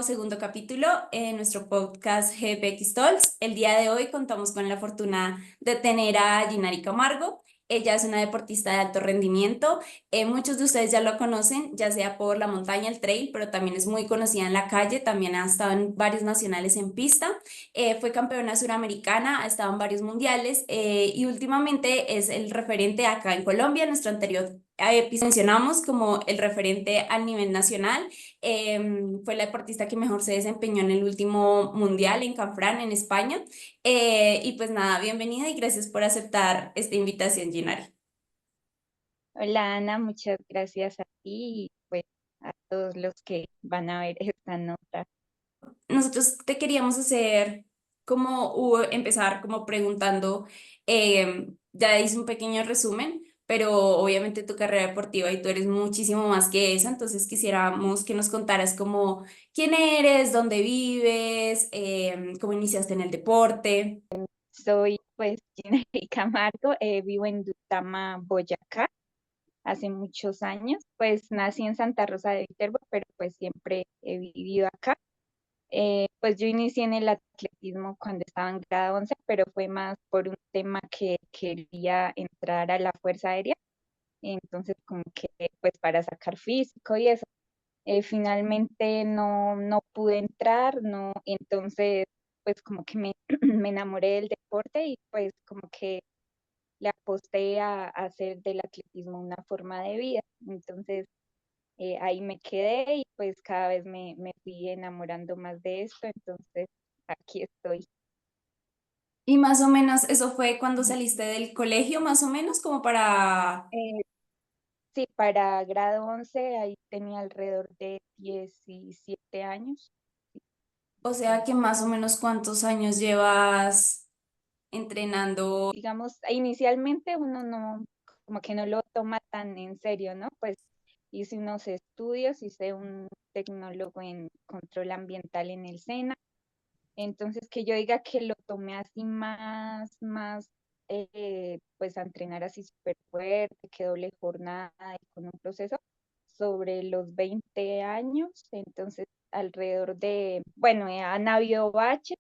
segundo capítulo en nuestro podcast GPX Talks. El día de hoy contamos con la fortuna de tener a Ginari Camargo. Ella es una deportista de alto rendimiento. Muchos de ustedes ya lo conocen, ya sea por la montaña, el trail, pero también es muy conocida en la calle. También ha estado en varios nacionales en pista. Fue campeona suramericana, ha estado en varios mundiales y últimamente es el referente acá en Colombia. En nuestro anterior episodio mencionamos como el referente a nivel nacional. Fue la deportista que mejor se desempeñó en el último mundial en Canfrán, en España. Y pues nada, bienvenida y gracias por aceptar esta invitación, Ginari. Hola Ana, muchas gracias a ti y pues a todos los que van a ver esta nota. Nosotros te queríamos hacer empezar como preguntando, ya hice un pequeño resumen, pero obviamente tu carrera deportiva y tú eres muchísimo más que eso, entonces quisiéramos que nos contaras como quién eres, dónde vives, cómo iniciaste en el deporte. Soy pues Ginary Camargo, vivo en Duitama, Boyacá, hace muchos años. Pues nací en Santa Rosa de Viterbo, pero pues siempre he vivido acá. Pues yo inicié en el atletismo cuando estaba en grado 11, pero fue más por un tema que quería entrar a la Fuerza Aérea, entonces como que pues para sacar físico y eso. Finalmente no pude entrar, no, entonces pues como que me, me enamoré del deporte y pues como que le aposté a hacer del atletismo una forma de vida. Entonces ahí me quedé y pues cada vez me fui enamorando más de esto, entonces aquí estoy. Y más o menos eso fue cuando saliste del colegio, más o menos como para, Eh, sí, para grado 11 ahí tenía alrededor de 17 años. o sea que más o menos cuántos años llevas entrenando. Digamos, inicialmente uno no, como que no lo toma tan en serio, ¿no? Pues hice unos estudios, hice un tecnólogo en control ambiental en el SENA, entonces que yo diga que lo tomé así más, pues a entrenar así súper fuerte, que doble jornada y con un proceso sobre los 20 años, entonces alrededor de, bueno, han habido baches,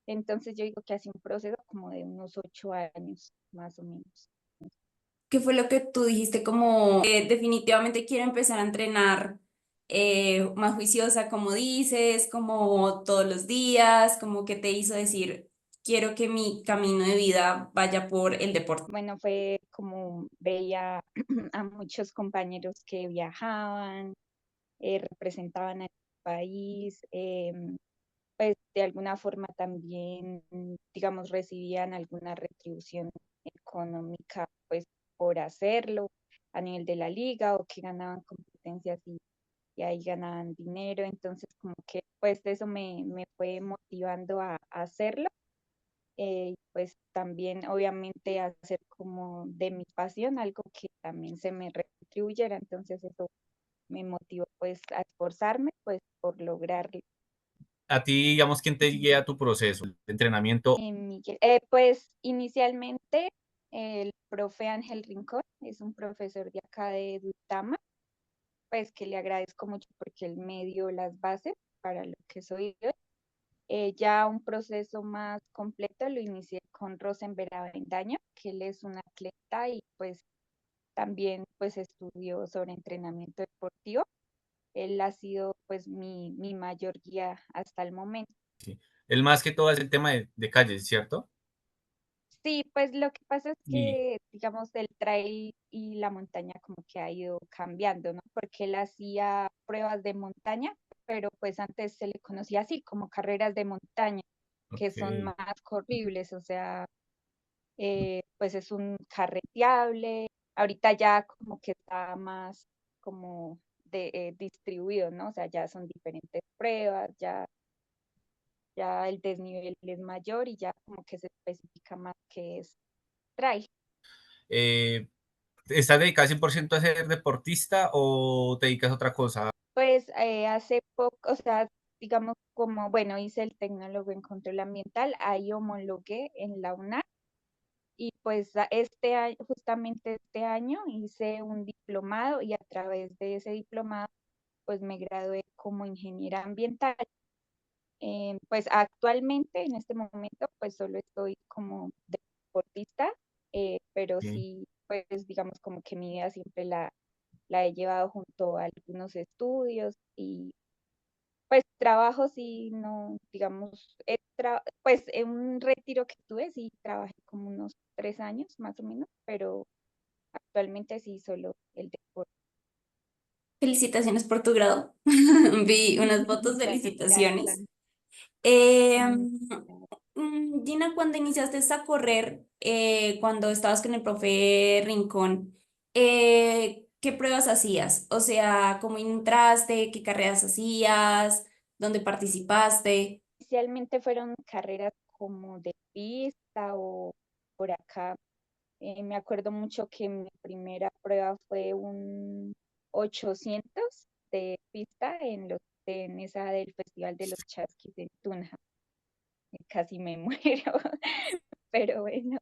entonces yo digo que hace un proceso como de unos 8 años, más o menos. ¿Qué fue lo que tú dijiste como definitivamente quiero empezar a entrenar más juiciosa, como dices, como todos los días, como que te hizo decir quiero que mi camino de vida vaya por el deporte? Bueno, fue como veía a muchos compañeros que viajaban, representaban al país, pues de alguna forma también, digamos, recibían alguna retribución económica, pues por hacerlo a nivel de la liga o que ganaban competencias y ahí ganaban dinero. Entonces, como que pues eso me fue motivando a hacerlo. Pues también obviamente hacer como de mi pasión algo que también se me retribuyera. Entonces eso me motivó pues a esforzarme pues por lograrlo. A ti, digamos, ¿quién te guía tu proceso de entrenamiento? Miguel, pues inicialmente el profe Ángel Rincón es un profesor de acá de Duitama, pues que le agradezco mucho porque él me dio las bases para lo que soy hoy. Ya un proceso más completo lo inicié con Rosenberg Avendaño, que él es un atleta y pues también pues estudió sobre entrenamiento deportivo. Él ha sido pues mi mayor guía hasta el momento. Sí. El más que todo es el tema de calles, ¿cierto? Sí, pues lo que pasa es Y, que, digamos, el trail y la montaña como que ha ido cambiando, ¿no? Porque él hacía pruebas de montaña, pero pues antes se le conocía así como carreras de montaña, que son ok. más corribles, o sea, pues es un carreteable. Ahorita ya como que está más como distribuido, ¿no? O sea, ya son diferentes pruebas, ya el desnivel es mayor y ya como que se especifica más que es trail. Eh, ¿Estás dedicada 100% a ser deportista o te dedicas a otra cosa? Pues hace poco, o sea, digamos como, bueno, hice el tecnólogo en control ambiental, ahí homologué en la UNAM y pues este año, justamente este año hice un diplomado y a través de ese diplomado pues me gradué como ingeniera ambiental. Pues actualmente, en este momento, pues solo estoy como deportista, pero Sí. sí, pues digamos como que mi vida siempre la he llevado junto a algunos estudios y pues trabajo sí, no, digamos, pues en un retiro que tuve sí trabajé como unos 3 años más o menos, pero actualmente sí solo el deporte. Felicitaciones por tu grado. Vi unas fotos, Muchas gracias. felicitaciones. Eh, Muchas Gina, cuando iniciaste a correr, cuando estabas con el profe Rincón, ¿qué pruebas hacías? O sea, ¿cómo entraste? ¿Qué carreras hacías? ¿Dónde participaste? Inicialmente fueron carreras como de pista o por acá. Me acuerdo mucho que mi primera prueba fue un 800 de pista en esa del Festival de los Chasquis en Tunja. Casi me muero, pero bueno,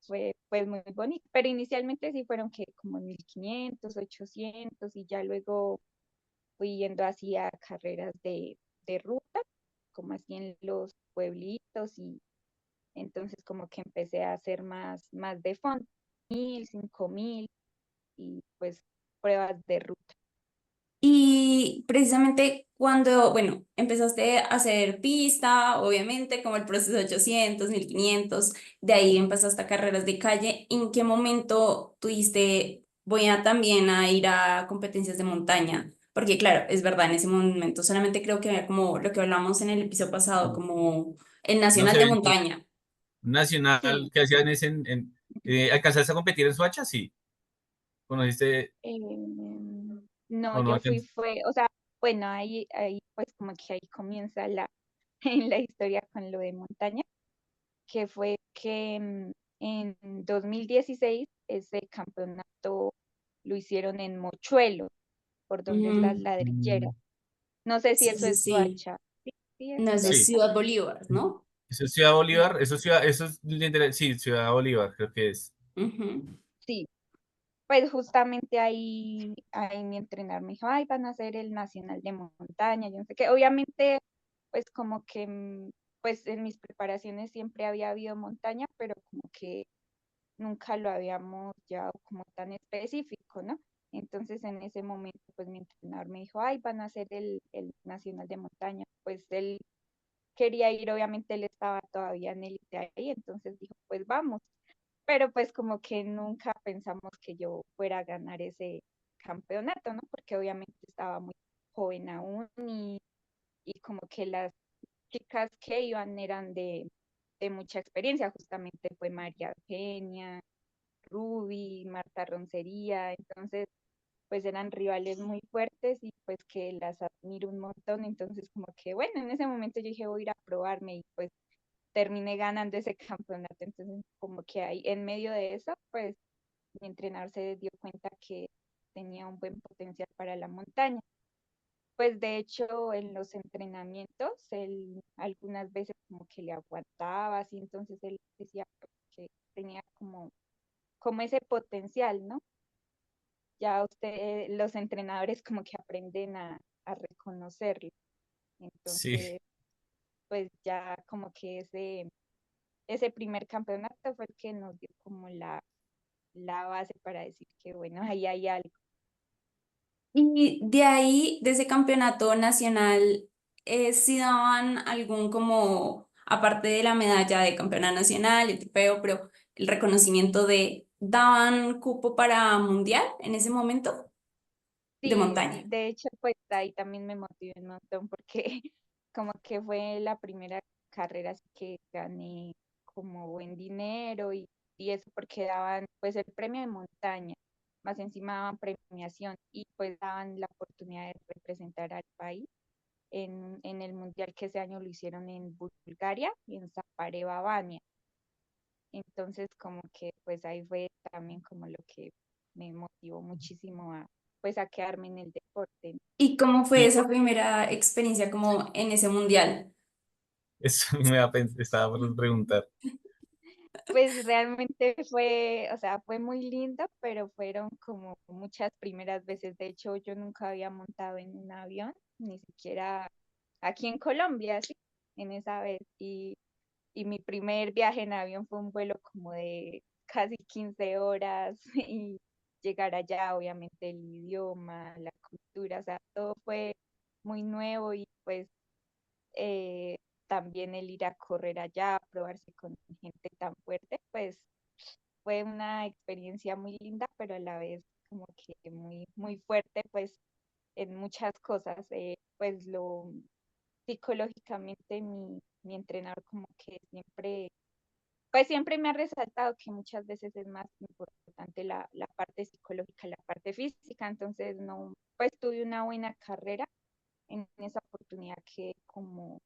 fue pues muy bonito. Pero inicialmente sí fueron que como 1500 800 y ya luego fui yendo hacia carreras de ruta, como así en los pueblitos y entonces como que empecé a hacer más de fondo, 1000 5000 y pues pruebas de ruta. Y precisamente cuando, bueno, empezaste a hacer pista, obviamente, como el proceso 800, 1500, de ahí empezaste a carreras de calle, ¿en qué momento tuviste, voy a también a ir a competencias de montaña? Porque claro, es verdad, en ese momento solamente creo que había como lo que hablamos en el episodio pasado, como el Unos nacional de eventos montaña. nacional Sí, que hacían ¿alcanzaste a competir en Soacha? Sí. ¿Conociste no, o no yo alcanzaste? o sea, bueno, ahí pues como que ahí comienza en la historia con lo de montaña, que fue que en 2016 ese campeonato lo hicieron en Mochuelo, por donde es las Mm, ladrilleras. Mm, No sé si sí, eso sí, es sí. Soacha. Sí, sí, No, eso es eso es Sí. Soacha. Ciudad Bolívar, ¿no? Eso es Ciudad Sí, Bolívar, eso es literal, sí, Ciudad Bolívar, creo que es. Ujú. sí. Pues justamente ahí mi entrenador me dijo, ay, van a hacer el Nacional de Montaña, yo no sé qué. Obviamente, pues como que, pues en mis preparaciones siempre había habido montaña, pero como que nunca lo habíamos llevado como tan específico, ¿no? Entonces en ese momento, pues mi entrenador me dijo, ay, van a hacer el Nacional de Montaña. Pues él quería ir, obviamente él estaba todavía en el ahí, entonces dijo, pues vamos. Pero pues como que nunca pensamos que yo fuera a ganar ese campeonato, ¿no? Porque obviamente estaba muy joven aún y como que las chicas que iban eran de mucha experiencia, justamente fue María Eugenia, Ruby, Marta Roncería, entonces pues eran rivales muy fuertes y pues que las admiro un montón, entonces como que bueno, en ese momento yo dije voy a ir a probarme y pues terminé ganando ese campeonato, entonces como que ahí en medio de eso pues mi entrenador se dio cuenta que tenía un buen potencial para la montaña. Pues de hecho en los entrenamientos él algunas veces como que le aguantaba así, entonces él decía que tenía como ese potencial, ¿no? Ya los entrenadores como que aprenden a reconocerlo. Sí, Entonces, pues ya como que ese primer campeonato fue el que nos dio como la base para decir que bueno, ahí hay algo. Y de ahí, de ese campeonato nacional, sí daban algún como, aparte de la medalla de campeona nacional, el trofeo, pero el reconocimiento daban cupo para mundial en ese momento de Sí, montaña. de hecho, pues ahí también me motivé un montón porque como que fue la primera carrera así que gané como buen dinero y eso porque daban pues el premio de montaña, más encima daban premiación y pues daban la oportunidad de representar al país en el mundial que ese año lo hicieron en Bulgaria y en Zapareva, entonces, como que pues ahí fue también como lo que me motivó muchísimo pues a quedarme en el deporte. ¿Y cómo fue sí, esa primera experiencia como en ese mundial? eso estaba por preguntar. Pues realmente fue, o sea, fue muy lindo, pero fueron como muchas primeras veces. De hecho, yo nunca había montado en un avión, ni siquiera aquí en Colombia, sí, en esa vez. Y mi primer viaje en avión fue un vuelo como de casi 15 horas y llegar allá, obviamente el idioma, la cultura, o sea, todo fue muy nuevo y pues eh, también el ir a correr allá, probarse con gente tan fuerte, pues fue una experiencia muy linda, pero a la vez como que muy, muy fuerte, pues en muchas cosas, pues lo psicológicamente mi entrenador como que siempre, pues siempre me ha resaltado que muchas veces es más importante la parte psicológica, la parte física, entonces no, pues tuve una buena carrera en esa oportunidad que como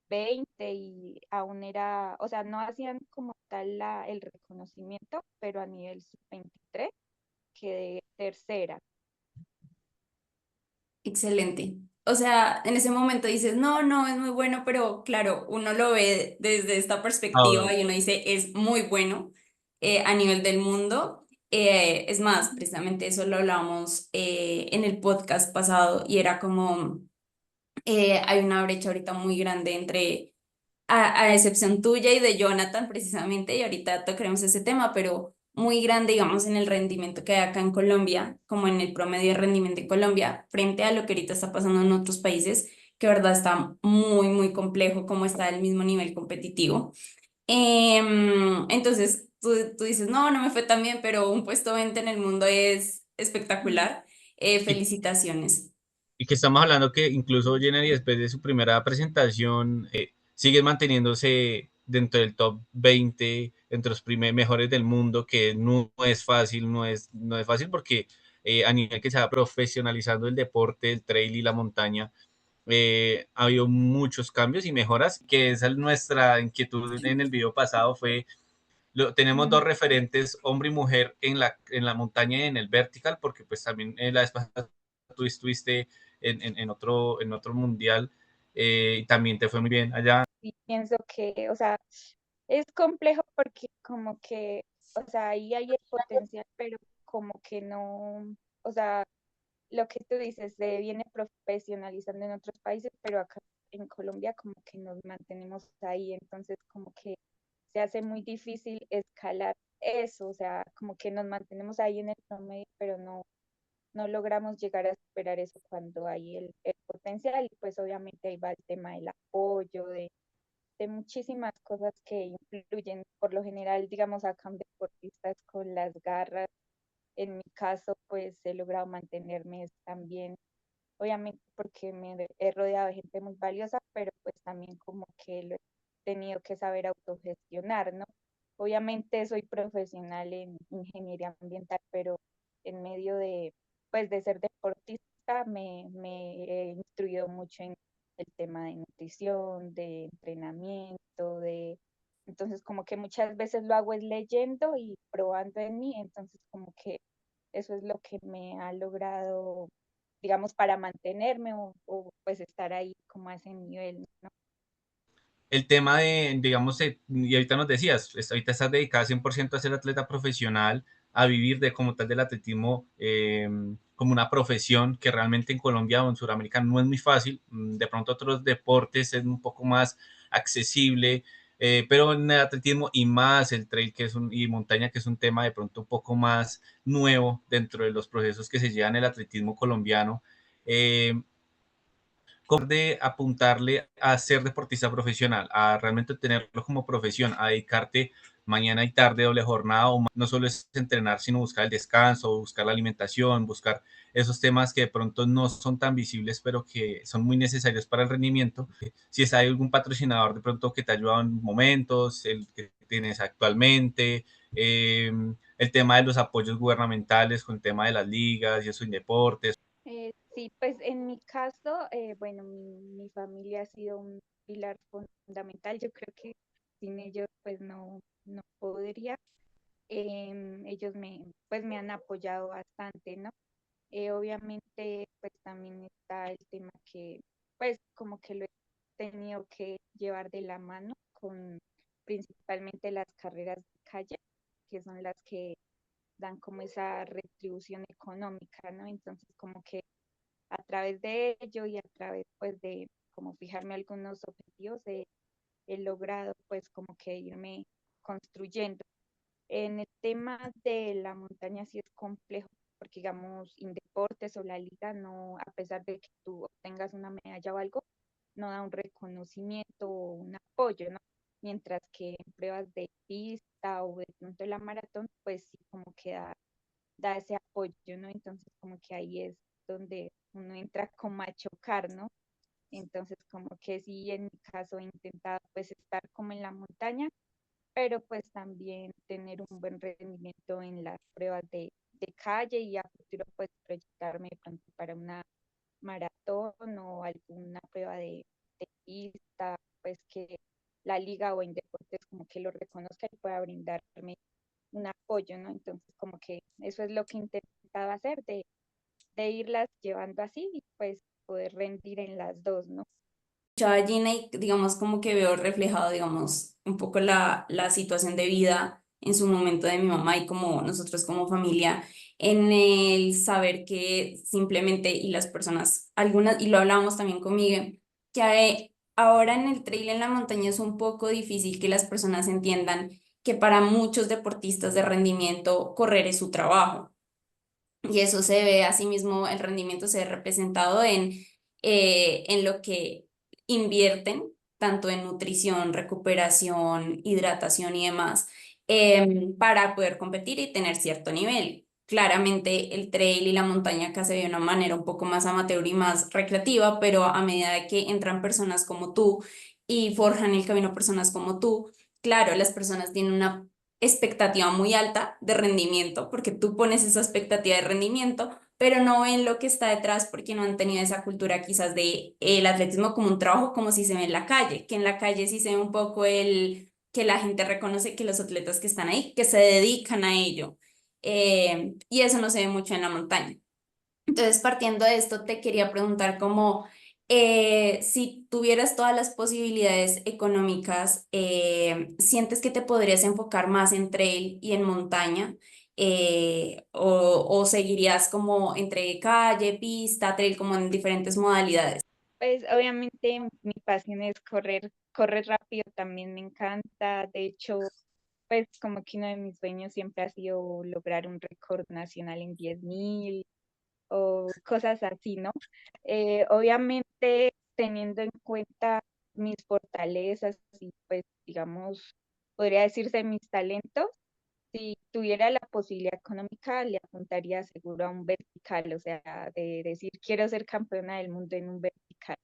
20 y aún era, o sea, no hacían como tal el reconocimiento, pero a nivel sub-23 quedé tercera. Excelente. O sea, en ese momento dices, no, no, es muy bueno, pero claro, uno lo ve desde esta perspectiva Ahora, y uno dice, es muy bueno a nivel del mundo. Es más, precisamente eso lo hablábamos en el podcast pasado y era como, hay una brecha ahorita muy grande entre a excepción tuya y de Jonathan precisamente, y ahorita tocaremos ese tema, pero muy grande, digamos, en el rendimiento que hay acá en Colombia, como en el promedio de rendimiento en Colombia, frente a lo que ahorita está pasando en otros países, que verdad está muy, muy complejo, como está el mismo nivel competitivo. Entonces, tú dices, no, no me fue tan bien, pero un puesto 20 en el mundo es espectacular. y, Felicitaciones. y que estamos hablando que incluso Jenner, después de su primera presentación, sigue manteniéndose dentro del top 20, entre los mejores del mundo, que no es fácil, no es fácil porque a nivel que se va profesionalizando el deporte, el trail y la montaña, ha habido muchos cambios y mejoras, que esa es nuestra inquietud en el video pasado, fue tenemos dos referentes, hombre y mujer, en la montaña y en el vertical, porque pues también la vez pasada tú estuviste en otro mundial y también te fue muy bien allá. Y pienso que, o sea, es complejo porque como que, o sea, ahí hay el potencial, pero como que no, o sea, lo que tú dices, se viene profesionalizando en otros países, pero acá en Colombia como que nos mantenemos ahí, entonces como que se hace muy difícil escalar eso, o sea, como que nos mantenemos ahí en el promedio, pero no logramos llegar a superar eso cuando hay el potencial, y pues obviamente ahí va el tema del apoyo, de muchísimas cosas que influyen. Por lo general, digamos, acá un deportista es con las garras. En mi caso, pues he logrado mantenerme también, obviamente porque me he rodeado de gente muy valiosa, pero pues también como que lo he tenido que saber autogestionar, ¿no? Obviamente soy profesional en ingeniería ambiental, pero en medio de, pues, de ser deportista me he instruido mucho en el tema de nutrición, de entrenamiento, entonces como que muchas veces lo hago es leyendo y probando en mí, entonces como que eso es lo que me ha logrado, digamos, para mantenerme o pues estar ahí como a ese nivel, ¿no? El tema de, digamos, y ahorita nos decías, ahorita estás dedicada 100% a ser atleta profesional, a vivir de como tal del atletismo como una profesión que realmente en Colombia o en Sudamérica no es muy fácil. De pronto otros deportes es un poco más accesible, pero en el atletismo y más el trail que es y montaña, que es un tema de pronto un poco más nuevo dentro de los procesos que se llevan en el atletismo colombiano. Eh, de apuntarle a ser deportista profesional, a realmente tenerlo como profesión, a dedicarte mañana y tarde, doble jornada, o no solo es entrenar, sino buscar el descanso, buscar la alimentación, buscar esos temas que de pronto no son tan visibles, pero que son muy necesarios para el rendimiento. Si hay algún patrocinador de pronto que te ayuda en momentos, el que tienes actualmente, el tema de los apoyos gubernamentales con el tema de las ligas y eso en deportes. Sí, pues en mi caso, bueno, mi familia ha sido un pilar fundamental. Yo creo que sin ellos pues no podría. Ellos pues me han apoyado bastante, ¿no? Obviamente pues también está el tema que pues como que lo he tenido que llevar de la mano con principalmente las carreras de calle, que son las que dan como esa retribución económica, ¿no? Entonces como que a través de ello y a través pues de como fijarme algunos objetivos, he logrado pues como que irme construyendo. En el tema de la montaña sí es complejo, porque digamos, en deportes o la liga, no, a pesar de que tú obtengas una medalla o algo, no da un reconocimiento o un apoyo, ¿no? Mientras que en pruebas de pista o de pronto la maratón, pues sí como que da ese apoyo, ¿no? Entonces como que ahí es donde uno entra como a chocar, ¿no? Entonces como que sí, en mi caso he intentado pues estar como en la montaña, pero pues también tener un buen rendimiento en las pruebas de calle y a futuro pues proyectarme de pronto para una maratón o alguna prueba de pista, pues que la liga o en deportes como que lo reconozca y pueda brindarme un apoyo, ¿no? Entonces como que eso es lo que he intentado hacer, de irlas llevando así y pues poder rendir en las dos, ¿no? A Gina y digamos como que veo reflejado, digamos, un poco la situación de vida en su momento de mi mamá y como nosotros como familia, en el saber que simplemente y las personas, algunas, y lo hablábamos también con Miguel, que ahora en el trail en la montaña es un poco difícil que las personas entiendan que para muchos deportistas de rendimiento correr es su trabajo. Y eso se ve, asimismo, el rendimiento se ve representado en lo que invierten, tanto en nutrición, recuperación, hidratación y demás, para poder competir y tener cierto nivel. Claramente el trail y la montaña acá se ve de una manera un poco más amateur y más recreativa, pero a medida que entran personas como tú y forjan el camino personas como tú, claro, las personas tienen una expectativa muy alta de rendimiento, porque tú pones esa expectativa de rendimiento, pero no ven lo que está detrás porque no han tenido esa cultura quizás de el atletismo como un trabajo como si se ve en la calle, que en la calle sí se ve un poco el que la gente reconoce que los atletas que están ahí, que se dedican a ello. Y eso no se ve mucho en la montaña. Entonces, partiendo de esto, te quería preguntar cómo si tuvieras todas las posibilidades económicas, ¿sientes que te podrías enfocar más en trail y en montaña? O seguirías como entre calle, pista, trail, como en diferentes modalidades? Pues obviamente mi pasión es correr rápido, también me encanta. De hecho, pues como que uno de mis sueños siempre ha sido lograr un récord nacional en 10.000 o cosas así, ¿no? Obviamente teniendo en cuenta mis fortalezas y pues digamos, podría decirse mis talentos, si tuviera la posibilidad económica, le apuntaría seguro a un vertical, o sea, de decir, quiero ser campeona del mundo en un vertical.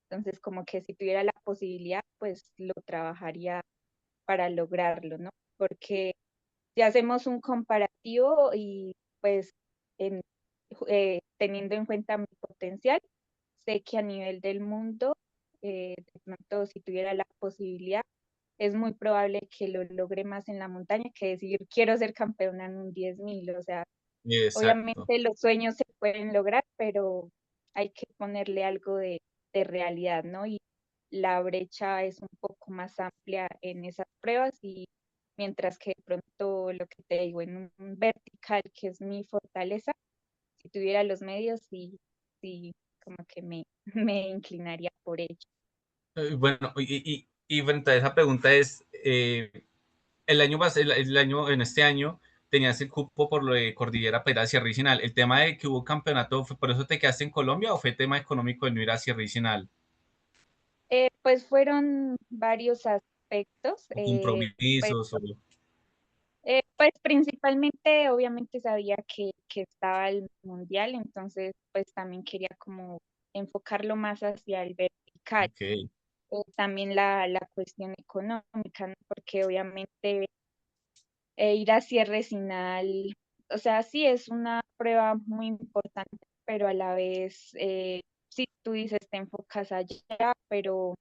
Entonces, como que si tuviera la posibilidad, pues lo trabajaría para lograrlo, ¿no? Porque si hacemos un comparativo y pues en, teniendo en cuenta mi potencial, sé que a nivel del mundo, de pronto si tuviera la posibilidad, es muy probable que lo logre más en la montaña que decir quiero ser campeona en un 10.000. O sea, Exacto. obviamente los sueños se pueden lograr, pero hay que ponerle algo de realidad, ¿no? Y la brecha es un poco más amplia en esas pruebas y mientras que de pronto lo que te digo, en un vertical, que es mi fortaleza, si tuviera los medios, sí, sí, como que me, me inclinaría por ello. Bueno, y frente a esa pregunta es, el año, en este año, tenías el cupo por lo de Cordillera para ir a Sierra Isinal. ¿El tema de que hubo campeonato, fue por eso te quedaste en Colombia o fue tema económico de no ir a Sierra Isinal? Pues fueron varios aspectos. ¿O Pues, compromisos? O... pues principalmente, obviamente sabía que estaba el mundial, entonces pues también quería como enfocarlo más hacia el vertical. Ok. También la cuestión económica, ¿no? Porque obviamente ir a cierre final, o sea, sí es una prueba muy importante, pero a la vez, sí, tú dices, te enfocas allá, pero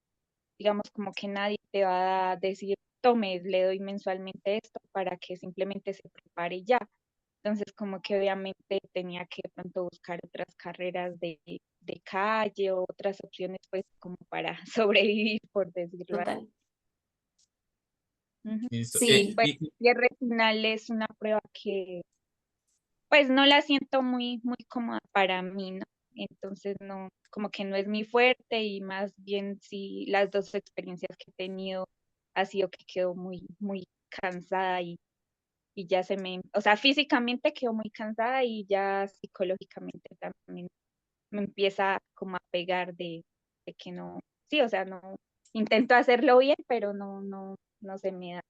digamos como que nadie te va a decir, tome, le doy mensualmente esto para que simplemente se prepare ya. Entonces, como que obviamente tenía que de pronto buscar otras carreras de calle o otras opciones, pues como para sobrevivir, por decirlo así. Total. Ujú. Listo. Sí, Pues cierre final es una prueba que pues no la siento muy cómoda para mí, ¿no? Entonces no, como que no es mi fuerte y más bien sí las dos experiencias que he tenido ha sido que quedo muy cansada y ya o sea, físicamente quedo muy cansada y ya psicológicamente también me empieza como a pegar de que no, sí, o sea, no, intento hacerlo bien, pero no se me da.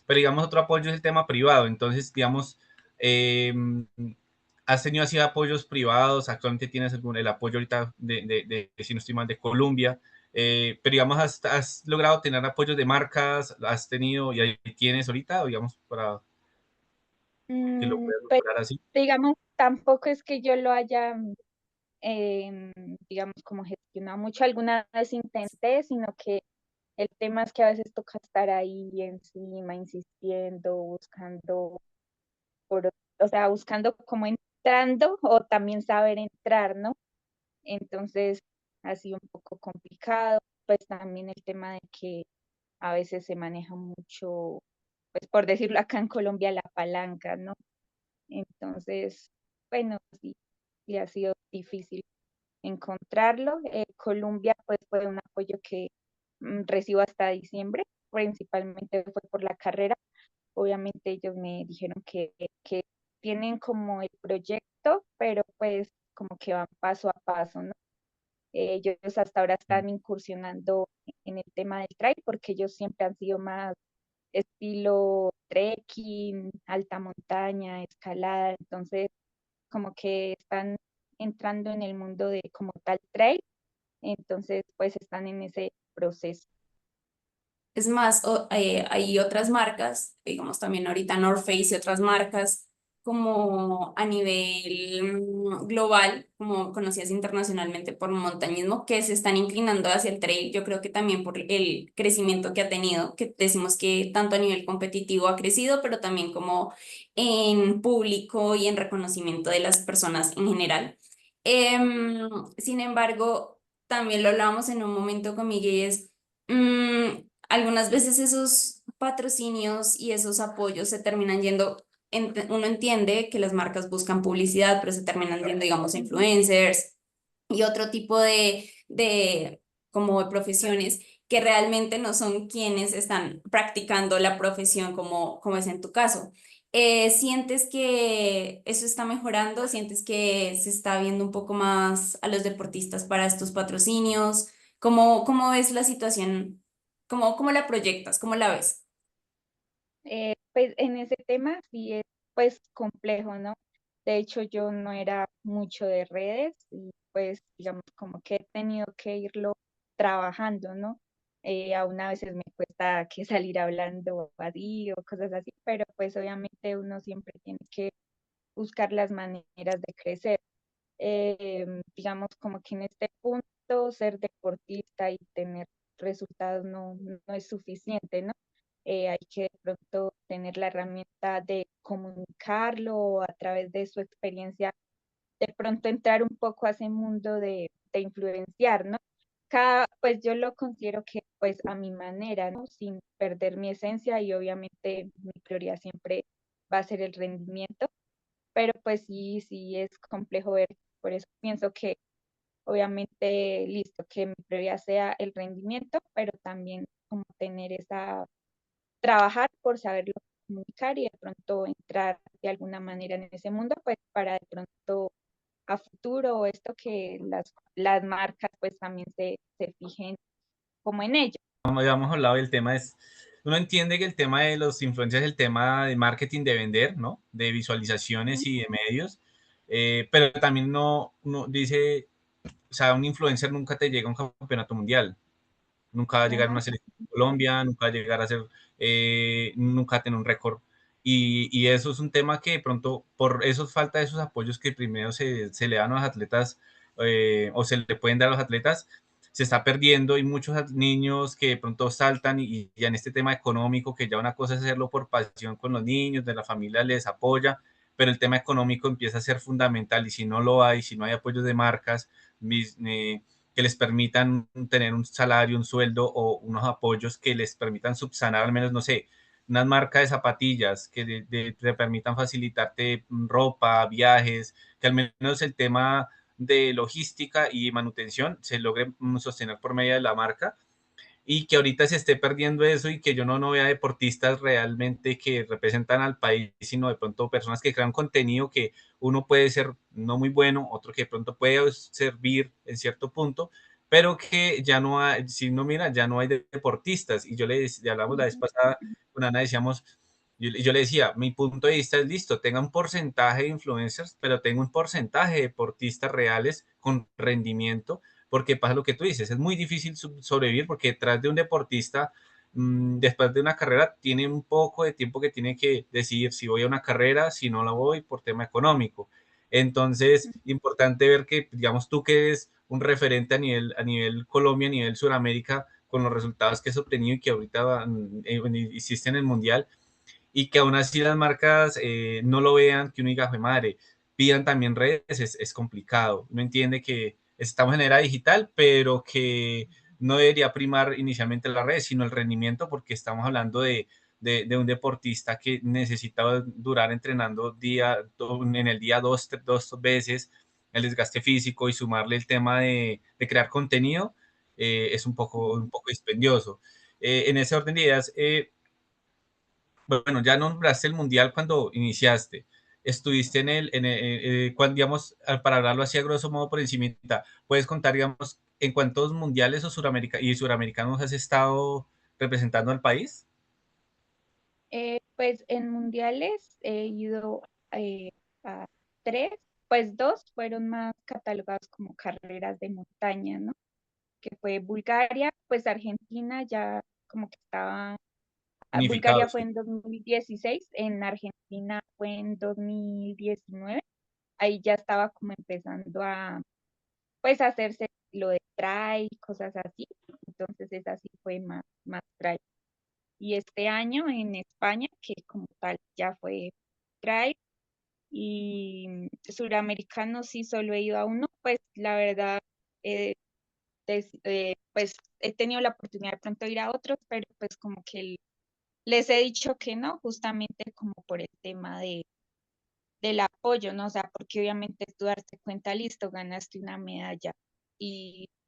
pero digamos otro apoyo es el tema privado. Entonces, digamos, eh, has tenido así apoyos privados, actualmente tienes el apoyo ahorita si no estoy mal, de Colombia, pero digamos, has logrado tener apoyos de marcas, has tenido y ahí tienes ahorita, digamos, para que lo puedas Pues mejorar así. digamos, tampoco es que yo lo haya digamos, como gestionado mucho. Alguna vez intenté, sino que el tema es que a veces toca estar ahí encima, insistiendo, buscando, o sea, buscando como entrando o también saber entrar, ¿no? Entonces, ha sido un poco complicado. Pues también el tema de que a veces se maneja mucho, pues por decirlo acá en Colombia, la palanca, ¿no? Entonces, bueno, sí, sí ha sido difícil encontrarlo. Colombia pues fue un apoyo que recibo hasta diciembre, principalmente fue por la carrera. Obviamente ellos me dijeron que tienen como el proyecto, pero pues como que van paso a paso, ¿no? Ellos hasta ahora están incursionando en el tema del trail porque ellos siempre han sido más estilo trekking, alta montaña, escalada, entonces como que están entrando en el mundo de como tal trail, entonces pues están en ese proceso. es más, hay otras marcas, digamos también ahorita North Face y otras marcas como a nivel global, como conocidas internacionalmente por montañismo, que se están inclinando hacia el trail. Yo creo que también por el crecimiento que ha tenido, que decimos que tanto a nivel competitivo ha crecido, pero también como en público y en reconocimiento de las personas en general. Sin embargo, también lo hablábamos en un momento con Miguel, y es algunas veces esos patrocinios y esos apoyos se terminan yendo, uno entiende que las marcas buscan publicidad, pero se terminan yendo, digamos, a influencers y otro tipo de como de profesiones que realmente no son quienes están practicando la profesión como es en tu caso. ¿Sientes que eso está mejorando? ¿Sientes que se está viendo un poco más a los deportistas para estos patrocinios? ¿Cómo ves la situación? ¿Cómo la proyectas? ¿Cómo la ves? Pues en ese tema sí es pues complejo, ¿no? De hecho yo no era mucho de redes y pues digamos como que he tenido que irlo trabajando, ¿no? Aún a veces me cuesta que salir hablando así o cosas así, pero pues obviamente uno siempre tiene que buscar las maneras de crecer. Digamos como que en este punto ser deportista y tener resultados no es suficiente, ¿no? Hay que de pronto tener la herramienta de comunicarlo a través de su experiencia, de pronto entrar un poco a ese mundo de influenciar, ¿no? Pues yo lo considero que pues a mi manera, ¿no? Sin perder mi esencia y obviamente mi prioridad siempre va a ser el rendimiento, pero pues sí es complejo ver, por eso pienso que obviamente, listo, que mi prioridad sea el rendimiento, pero también como tener trabajar por saberlo comunicar y de pronto entrar de alguna manera en ese mundo, pues para de pronto a futuro esto que las marcas pues también se fijen como en ello. Como ya hemos hablado, el tema es, uno entiende que el tema de los influencers es el tema de marketing, de vender, ¿no? De visualizaciones y de medios, pero también no dice, o sea, un influencer nunca te llega a un campeonato mundial, nunca va a llegar a Ajá. una selección de Colombia, nunca va a llegar a ser, nunca a tener un récord. Y eso es un tema que de pronto, por eso falta esos apoyos que primero se le dan a los atletas o se le pueden dar a los atletas, se está perdiendo y muchos niños que de pronto saltan y en este tema económico, que ya una cosa es hacerlo por pasión con los niños, de la familia les apoya, pero el tema económico empieza a ser fundamental y si no lo hay, si no hay apoyos de marcas, que les permitan tener un salario, un sueldo o unos apoyos que les permitan subsanar al menos, no sé, unas marcas de zapatillas que te permitan facilitarte ropa, viajes, que al menos el tema de logística y manutención se logre sostener por medio de la marca y que ahorita se esté perdiendo eso y que yo no vea deportistas realmente que representan al país, sino de pronto personas que crean contenido que uno puede ser no muy bueno, otro que de pronto puede servir en cierto punto, pero que ya no hay, si no mira, ya no hay deportistas. Y ya hablamos la vez pasada con Ana, decíamos, yo le decía, mi punto de vista es listo, tenga un porcentaje de influencers, pero tenga un porcentaje de deportistas reales con rendimiento, porque pasa lo que tú dices, es muy difícil sobrevivir porque detrás de un deportista, después de una carrera, tiene un poco de tiempo que tiene que decidir si voy a una carrera, si no la voy por tema económico. Entonces, importante ver que, digamos, tú que eres un referente a nivel Colombia, a nivel Sudamérica, con los resultados que has obtenido y que ahorita hiciste en el Mundial, y que aún así las marcas no lo vean, que uno diga, "Jue madre, pidan también redes", es complicado. Uno entiende que estamos en era digital, pero que no debería primar inicialmente las redes, sino el rendimiento, porque estamos hablando de un deportista que necesita durar entrenando en el día dos veces, el desgaste físico y sumarle el tema de crear contenido, es un poco dispendioso. En ese orden de ideas, bueno, ya nombraste el mundial cuando iniciaste. Estuviste digamos, para hablarlo así a grosso modo por encimita, ¿puedes contar, digamos, en cuántos mundiales y suramericanos has estado representando al país? Pues en mundiales he ido a tres, pues dos fueron más catalogados como carreras de montaña, ¿no? Que fue Bulgaria, pues Argentina ya como que estaba, Bulgaria Unificados, fue sí. en 2016, en Argentina fue en 2019, ahí ya estaba como empezando a, pues hacerse lo de try, cosas así, entonces esa sí fue más try. Y este año en España, que como tal ya fue try, y suramericano sí solo he ido a uno, pues la verdad, eh, pues he tenido la oportunidad de pronto ir a otros, pero pues como que les he dicho que no, justamente como por el tema del apoyo, ¿no? O sea, porque obviamente es tú darte cuenta, listo, ganaste una medalla,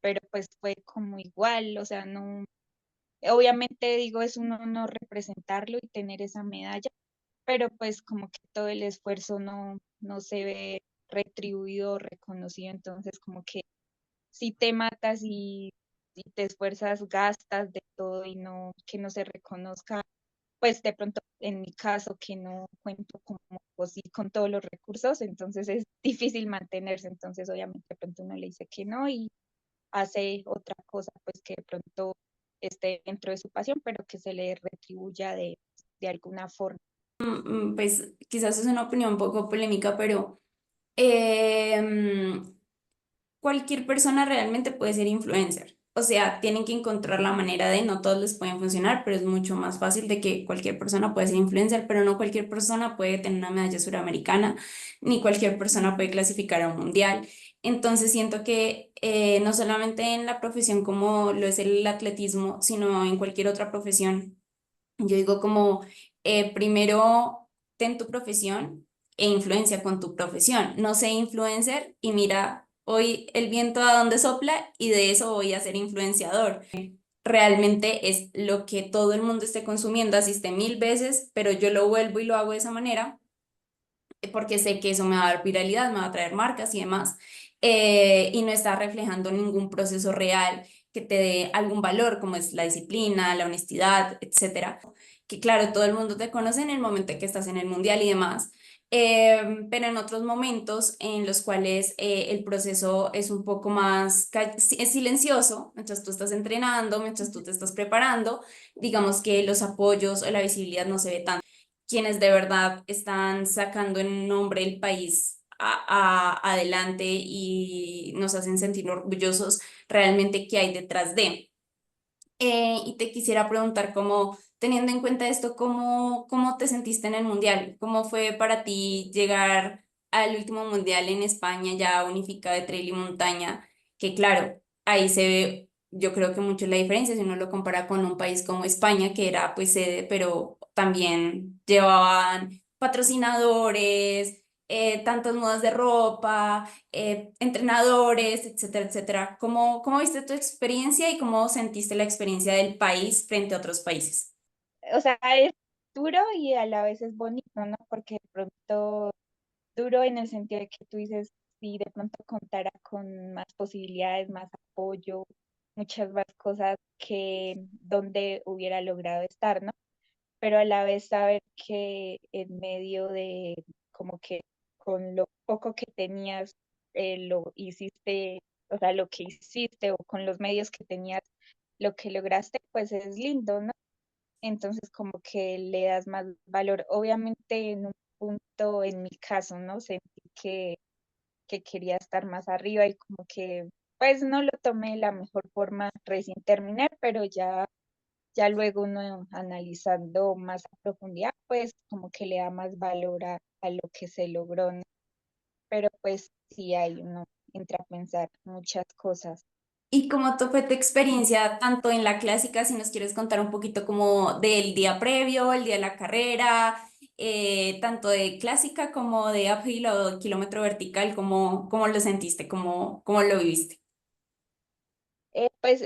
pero pues fue como igual, o sea, no, obviamente digo, es un honor representarlo y tener esa medalla, pero pues como que todo el esfuerzo no se ve retribuido, reconocido, entonces como que si te matas y te esfuerzas, gastas de todo y no, que no se reconozca, pues de pronto en mi caso que no cuento como pues, sí, con todos los recursos, entonces es difícil mantenerse, entonces obviamente de pronto uno le dice que no y hace otra cosa pues que de pronto esté dentro de su pasión, pero que se le retribuya de alguna forma. Pues quizás es una opinión un poco polémica, pero em, cualquier persona realmente puede ser influencer. O sea, tienen que encontrar la manera de, no todos les pueden funcionar, pero es mucho más fácil de que cualquier persona puede ser influencer, pero no cualquier persona puede tener una medalla suramericana, ni cualquier persona puede clasificar a un mundial. Entonces siento que no solamente en la profesión como lo es el atletismo, sino en cualquier otra profesión, yo digo como primero ten tu profesión e influencia con tu profesión. No sé influencer y mira hoy el viento a dónde sopla y de eso voy a ser influenciador. Realmente es lo que todo el mundo esté consumiendo, asiste 1000 veces, pero yo lo vuelvo y lo hago de esa manera porque sé que eso me va a dar viralidad, me va a traer marcas y demás, y no está reflejando ningún proceso real que te dé algún valor, como es la disciplina, la honestidad, etcétera. Que claro, todo el mundo te conoce en el momento en que estás en el mundial y demás, pero en otros momentos en los cuales el proceso es un poco más es silencioso, mientras tú estás entrenando, mientras tú te estás preparando, digamos que los apoyos o la visibilidad no se ve tanto quienes de verdad están sacando en nombre el país adelante y nos hacen sentir orgullosos realmente qué hay detrás de. Y te quisiera preguntar cómo, teniendo en cuenta esto, cómo te sentiste en el mundial, cómo fue para ti llegar al último mundial en España ya unificado de trail y montaña, que claro, ahí se ve, yo creo que mucho la diferencia si uno lo compara con un país como España, que era pues sede, pero también llevaban patrocinadores, tantos modas de ropa, entrenadores, etcétera, etcétera. ¿Cómo viste tu experiencia y cómo sentiste la experiencia del país frente a otros países? O sea, es duro y a la vez es bonito, ¿no? Porque de pronto duro en el sentido de que tú dices, si de pronto contara con más posibilidades, más apoyo, muchas más cosas que donde hubiera logrado estar, ¿no? Pero a la vez saber que en medio de como que con lo poco que tenías, lo hiciste, o sea, lo que hiciste o con los medios que tenías, lo que lograste, pues es lindo, ¿no? Entonces como que le das más valor. Obviamente en un punto, en mi caso, ¿no? Sentí que quería estar más arriba y como que pues no lo tomé de la mejor forma recién terminar, pero ya luego uno analizando más a profundidad, pues como que le da más valor a lo que se logró, ¿no? Pero pues sí hay uno entra a pensar muchas cosas. ¿Y cómo fue tu experiencia tanto en la clásica, si nos quieres contar un poquito como del día previo, el día de la carrera, tanto de clásica como de uphill o kilómetro vertical, cómo lo sentiste, cómo lo viviste? Pues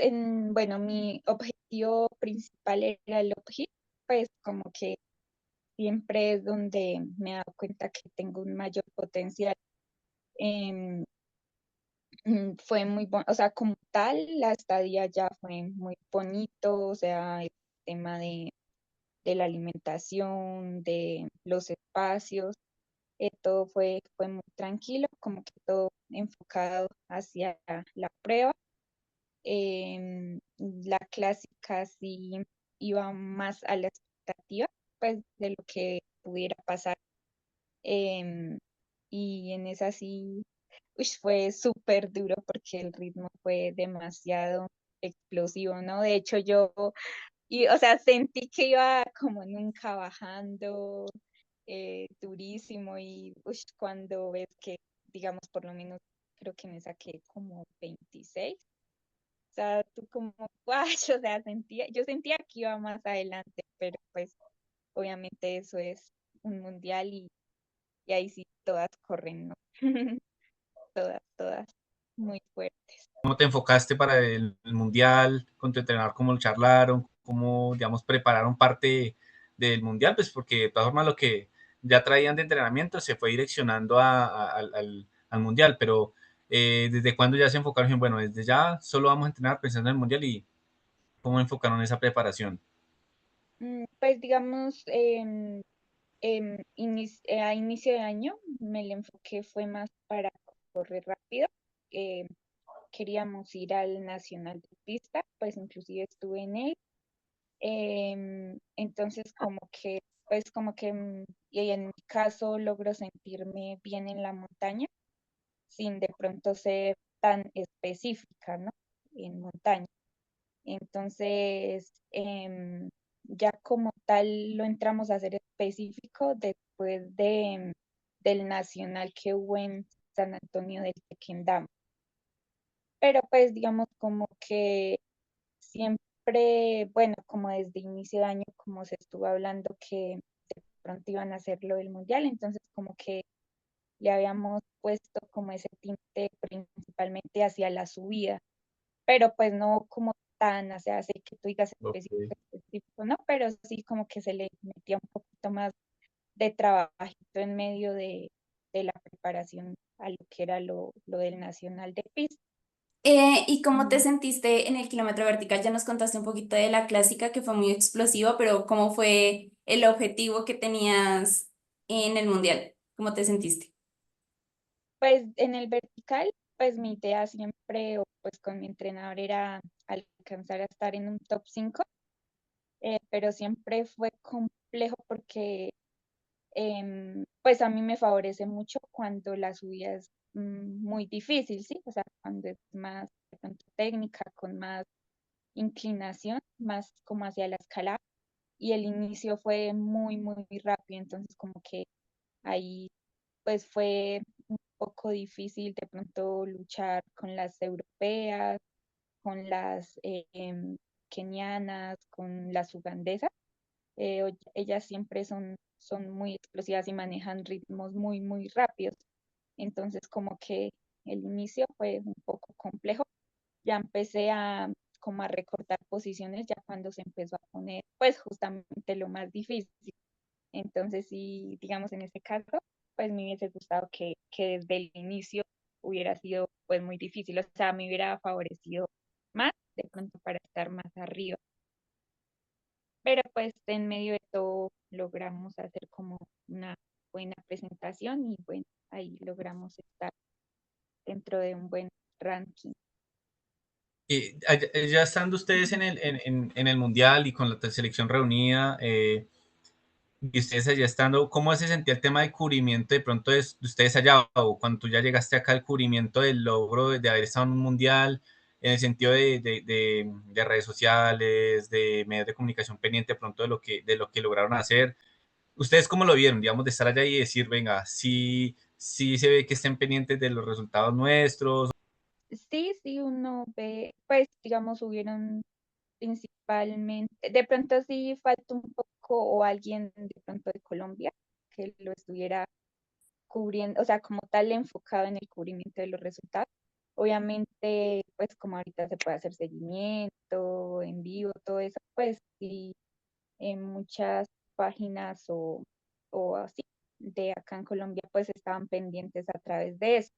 bueno, mi objetivo principal era el objetivo, pues como que siempre es donde me he dado cuenta que tengo un mayor potencial. Em, Fue muy bueno, o sea, como tal, la estadía ya fue muy bonito, o sea, el tema de la alimentación, de los espacios, todo fue muy tranquilo, como que todo enfocado hacia la prueba. La clásica sí iba más a la expectativa, pues, de lo que pudiera pasar. em, y en esa sí, fue súper duro porque el ritmo fue demasiado explosivo, ¿no? De hecho, o sea, sentí que iba como nunca bajando, durísimo y cuando ves que, digamos, por lo menos creo que me saqué como 26. O sea, tú como, guay, o sea, yo sentía que iba más adelante, pero pues obviamente eso es un mundial y ahí sí todas corren, ¿no? Todas muy fuertes. ¿Cómo te enfocaste para el mundial? ¿Con tu entrenador cómo lo charlaron? ¿Cómo, digamos, prepararon parte del mundial? Pues porque de todas formas lo que ya traían de entrenamiento se fue direccionando al mundial, pero ¿desde cuándo ya se enfocaron? Bueno, desde ya solo vamos a entrenar pensando en el mundial y cómo enfocaron esa preparación. Pues digamos, a inicio de año me le enfoqué fue más para correr rápido. eh, Queríamos ir al Nacional de Pista, pues inclusive estuve en él. Entonces y en mi caso logro sentirme bien en la montaña, sin de pronto ser tan específica, ¿no? En montaña. Entonces, ya como tal lo entramos a hacer específico después del nacional que hubo en San Antonio del Tequendama. Pero pues digamos como que siempre, bueno, como desde inicio de año, como se estuvo hablando que de pronto iban a hacer lo del mundial, entonces como que le habíamos puesto como ese tinte principalmente hacia la subida, pero pues no como tan, o sea, así que tú digas Okay. específico, ¿no? Pero sí como que se le metía un poquito más de trabajito en medio de la preparación a lo que era lo del Nacional de Pista. ¿Y cómo te Mm, sentiste en el kilómetro vertical? Ya nos contaste un poquito de la clásica que fue muy explosiva, pero ¿cómo fue el objetivo que tenías en el mundial? ¿Cómo te sentiste? Pues en el vertical, pues mi idea siempre, o pues con mi entrenador era alcanzar a estar en un top 5, pero siempre fue complejo porque pues a mí me favorece mucho cuando la subida es muy difícil, ¿sí? O sea, cuando es más de pronto técnica, con más inclinación, más como hacia la escalada, y el inicio fue muy rápido, entonces como que ahí pues fue un poco difícil de pronto luchar con las europeas, con las kenianas, con las ugandesas. ellas siempre son muy explosivas y manejan ritmos muy, muy rápidos. Entonces como que el inicio fue un poco complejo. Ya empecé a como a recortar posiciones ya cuando se empezó a poner pues justamente lo más difícil. Entonces sí, digamos en ese caso, pues me hubiese gustado que desde el inicio hubiera sido pues muy difícil, o sea, me hubiera favorecido más de pronto para estar más arriba. Pero pues en medio de todo logramos hacer como una buena presentación y bueno, ahí logramos estar dentro de un buen ranking. Ya estando ustedes en el Mundial y con la selección reunida, y ustedes allá estando, ¿cómo se sentía el tema de cubrimiento de pronto de ustedes allá, o cuando tú ya llegaste acá, el cubrimiento del logro de haber estado en un mundial, en el sentido de redes sociales, de medios de comunicación pendiente de pronto de lo que lograron hacer? ¿Ustedes cómo lo vieron, digamos, de estar allá y decir, venga, sí, sí se ve que estén pendientes de los resultados nuestros? Sí, sí, uno ve, pues digamos, hubieron principalmente, de pronto sí falta un poco o alguien de pronto de Colombia que lo estuviera cubriendo, o sea, como tal enfocado en el cubrimiento de los resultados. Obviamente, pues como ahorita se puede hacer seguimiento en vivo, todo eso, pues sí, en muchas páginas o así de acá en Colombia, pues estaban pendientes a través de eso.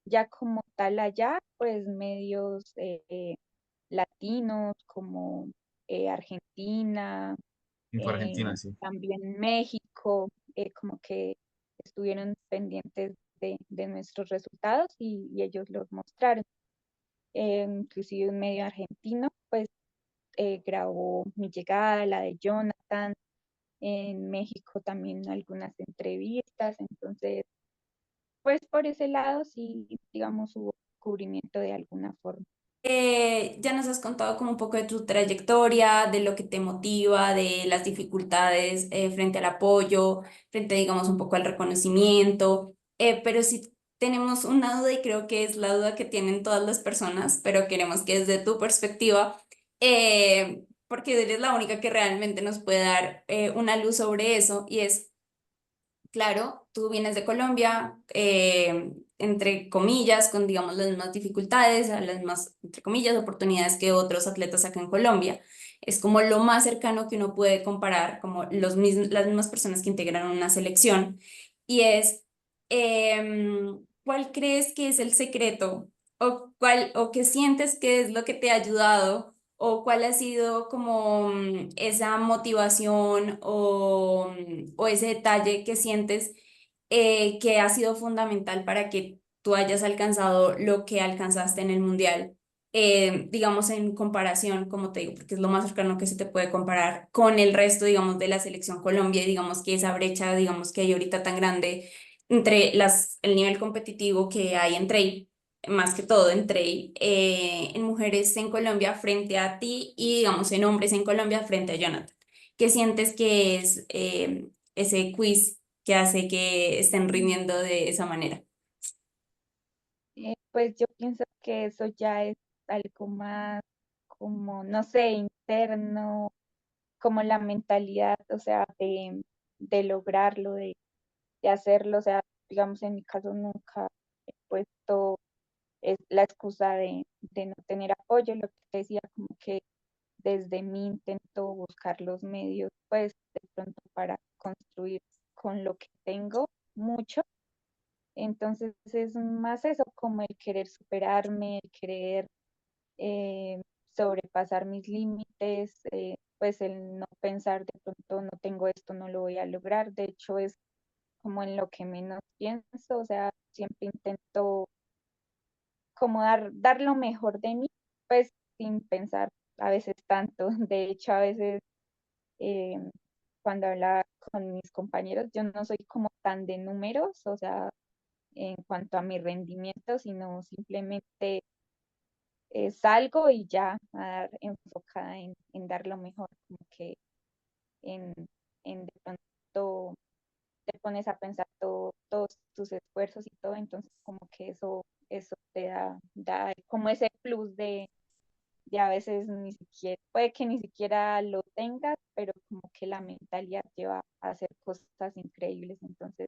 Ya como tal allá, pues medios latinos como Argentina, Fue Argentina, sí. también México, como que estuvieron pendientes de nuestros resultados y ellos los mostraron. Inclusive un medio argentino, pues grabó mi llegada, la de Jonathan, en México también algunas entrevistas, entonces, pues por ese lado sí, digamos, hubo cubrimiento de alguna forma. Ya nos has contado como un poco de tu trayectoria, de lo que te motiva, de las dificultades frente al apoyo, frente, digamos, un poco al reconocimiento, pero sí tenemos una duda y creo que es la duda que tienen todas las personas, pero queremos que desde tu perspectiva, porque eres la única que realmente nos puede dar una luz sobre eso y es... Claro, tú vienes de Colombia, entre comillas, con digamos las mismas dificultades, a las mismas, entre comillas, oportunidades que otros atletas acá en Colombia. Es como lo más cercano que uno puede comparar, como las mismas personas que integran una selección. Y es, ¿cuál crees que es el secreto? O qué sientes que es lo que te ha ayudado? ¿O cuál ha sido como esa motivación o ese detalle que sientes que ha sido fundamental para que tú hayas alcanzado lo que alcanzaste en el mundial? Digamos en comparación, como te digo, porque es lo más cercano que se te puede comparar con el resto, digamos, de la selección Colombia, y digamos que esa brecha, digamos, que hay ahorita tan grande entre el nivel competitivo que hay entre más que todo entre en mujeres en Colombia frente a ti y digamos en hombres en Colombia frente a Jonathan. ¿Qué sientes que es ese quiz que hace que estén rindiendo de esa manera? Pues yo pienso que eso ya es algo más como, no sé, interno, como la mentalidad, o sea, de lograrlo, de hacerlo, o sea, digamos, en mi caso nunca he puesto la excusa de no tener apoyo, lo que te decía, como que desde mí intento buscar los medios, pues, de pronto para construir con lo que tengo mucho. Entonces es más eso, como el querer superarme, el querer eh, sobrepasar mis límites, pues el no pensar de pronto no tengo esto, no lo voy a lograr. De hecho es como en lo que menos pienso, o sea, siempre intento como dar lo mejor de mí, pues sin pensar a veces tanto. De hecho, a veces eh, cuando hablaba con mis compañeros, yo no soy como tan de números, o sea, en cuanto a mi rendimiento, sino simplemente salgo y ya a dar enfocada en dar lo mejor, como que en, en de pronto te pones a pensar todos tus esfuerzos y todo, entonces como que eso te da como ese plus de a veces ni siquiera, puede que ni siquiera lo tengas, pero como que la mentalidad lleva a hacer cosas increíbles. Entonces,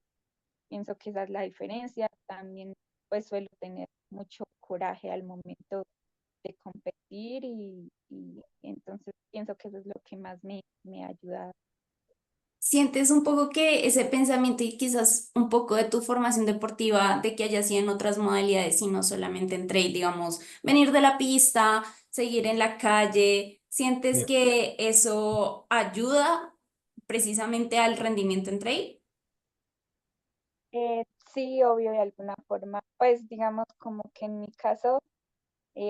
pienso que esa es la diferencia. También pues suelo tener mucho coraje al momento de competir y entonces pienso que eso es lo que más me ha ayudado. ¿Sientes un poco que ese pensamiento y quizás un poco de tu formación deportiva, de que haya sido en otras modalidades y no solamente en trail, digamos, venir de la pista, seguir en la calle, sientes Bien. que eso ayuda precisamente al rendimiento en trail? Eh, sí, obvio, de alguna forma, pues digamos como que en mi caso,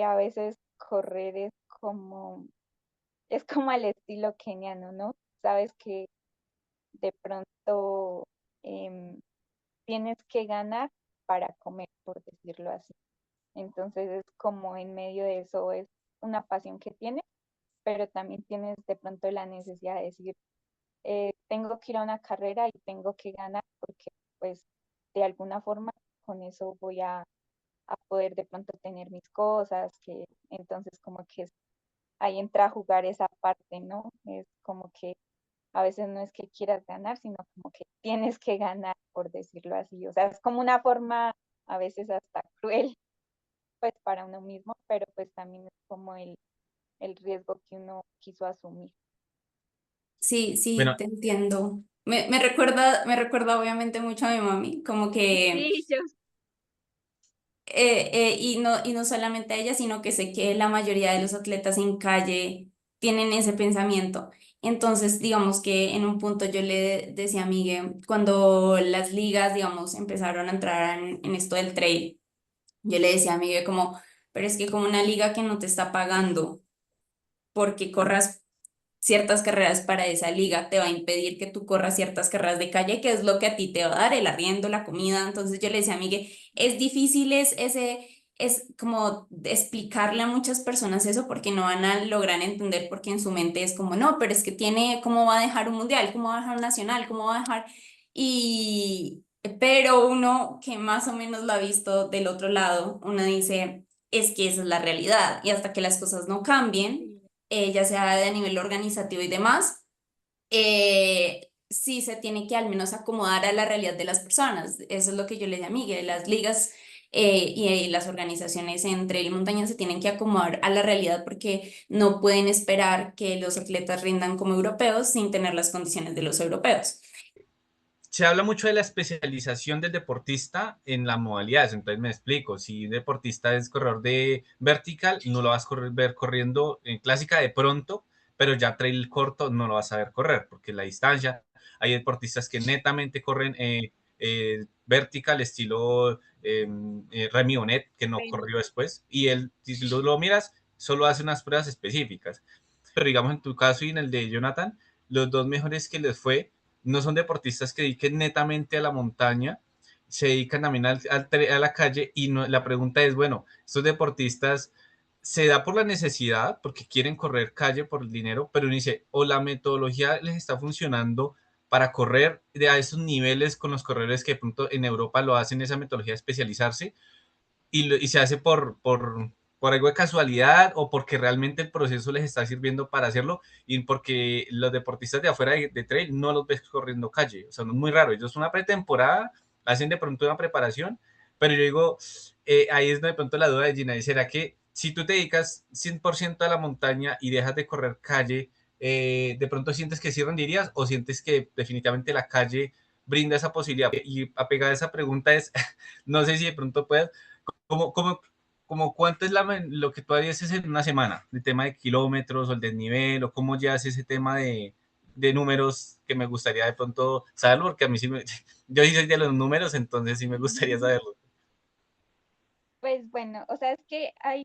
a veces correr es como al estilo keniano, ¿no? Sabes que de pronto em, tienes que ganar para comer, por decirlo así. Entonces es como en medio de eso es una pasión que tienes, pero también tienes de pronto la necesidad de decir, tengo que ir a una carrera y tengo que ganar porque pues de alguna forma con eso voy a poder de pronto tener mis cosas, que entonces como que ahí entra a jugar esa parte, ¿no? Es como que a veces no es que quieras ganar, sino como que tienes que ganar, por decirlo así. O sea, es como una forma a veces hasta cruel, pues para uno mismo, pero pues también es como el riesgo que uno quiso asumir. Sí, sí, Bueno, te entiendo. Me recuerda obviamente mucho a mi mami, como que Sí, yo y no solamente a ella, sino que sé que la mayoría de los atletas en calle tienen ese pensamiento. Entonces, digamos que en un punto yo le decía a Miguel, cuando las ligas, digamos, empezaron a entrar en esto del trail, yo le decía a Miguel como, pero es que como una liga que no te está pagando porque corras ciertas carreras para esa liga, te va a impedir que tú corras ciertas carreras de calle, que es lo que a ti te va a dar, el arriendo, la comida. Entonces yo le decía a Miguel, es difícil es como explicarle a muchas personas eso porque no van a lograr entender porque en su mente es como, no, pero es que tiene, ¿cómo va a dejar un mundial? ¿Cómo va a dejar un nacional? ¿Cómo va a dejar? Y, pero uno que más o menos lo ha visto del otro lado, uno dice, es que esa es la realidad y hasta que las cosas no cambien sí. ya sea de a nivel organizativo y demás, sí se tiene que al menos acomodar a la realidad de las personas. Eso es lo que yo le decía a Miguel, las ligas y las organizaciones en trail y montaña se tienen que acomodar a la realidad porque no pueden esperar que los atletas rindan como europeos sin tener las condiciones de los europeos. se habla mucho de la especialización del deportista en las modalidades, entonces me explico, si un deportista es corredor de vertical, no lo vas a ver corriendo en clásica de pronto, pero ya trail corto no lo vas a ver correr, porque la distancia, hay deportistas que netamente corren vertical, estilo Remy Bonet, que no Remy. corrió después, y él, si lo miras, solo hace unas pruebas específicas. Pero digamos en tu caso y en el de Jonathan, los dos mejores que les fue no son deportistas que dediquen netamente a la montaña, se dedican también a la calle y no, la pregunta es, bueno, estos deportistas se da por la necesidad, porque quieren correr calle por el dinero, pero uno dice, o la metodología les está funcionando para correr a esos niveles con los corredores que de pronto en Europa lo hacen, esa metodología de especializarse, y se hace por algo de casualidad o porque realmente el proceso les está sirviendo para hacerlo y porque los deportistas de afuera de trail no los ves corriendo calle, o sea, no es muy raro, ellos una pretemporada, hacen de pronto una preparación, pero yo digo, ahí es donde de pronto la duda de Gina, ¿será que si tú te dedicas 100% a la montaña y dejas de correr calle, de pronto sientes que sí rendirías o sientes que definitivamente la calle brinda esa posibilidad? Y apegada a esa pregunta es, no sé si de pronto puedes ¿Cómo, cómo, cómo cuánto es lo que tú harías en una semana? El tema de kilómetros o el desnivel, o cómo llevas ese tema de números que me gustaría de pronto saberlo, porque a mí sí me, yo sí soy de los números, entonces sí me gustaría saberlo. Pues bueno, o sea, es que hay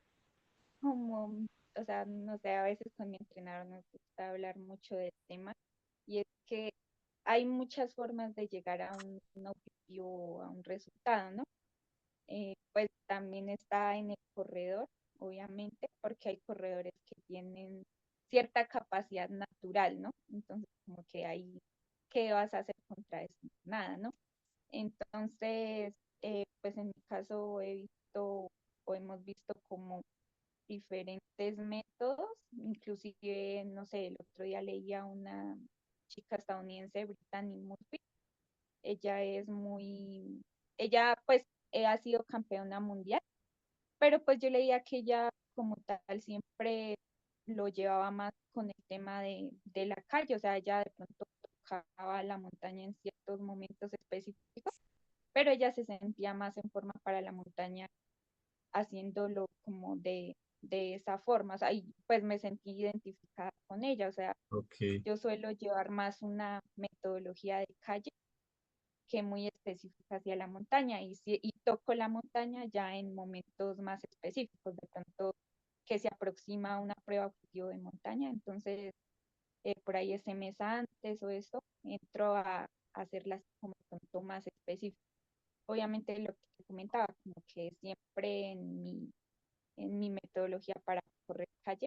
como, o sea, no sé, a veces con mi entrenador nos gusta hablar mucho del tema y es que hay muchas formas de llegar a un objetivo, a un resultado, ¿no? Pues también está en el corredor, obviamente, porque hay corredores que tienen cierta capacidad natural, ¿no? Entonces, como que ahí, ¿qué vas a hacer contra eso? Nada, ¿no? Entonces, pues en mi caso he visto o hemos visto como diferentes métodos, inclusive, no sé, el otro día leía una chica estadounidense, Brittany Murphy. Ella es ella pues ha sido campeona mundial, pero pues yo leía que ella como tal siempre lo llevaba más con el tema de la calle, o sea, ella de pronto tocaba la montaña en ciertos momentos específicos, pero ella se sentía más en forma para la montaña haciéndolo como de esa forma, o sea, y pues me sentí identificada con ella, o sea, Ok, yo suelo llevar más una metodología de calle que muy específica hacia la montaña y toco la montaña ya en momentos más específicos, de pronto que se aproxima a una prueba objetivo de montaña, entonces por ahí ese mes antes o eso, entro a hacerlas como de pronto más específicas. Obviamente lo que te comentaba, como que siempre en mi metodología para correr calle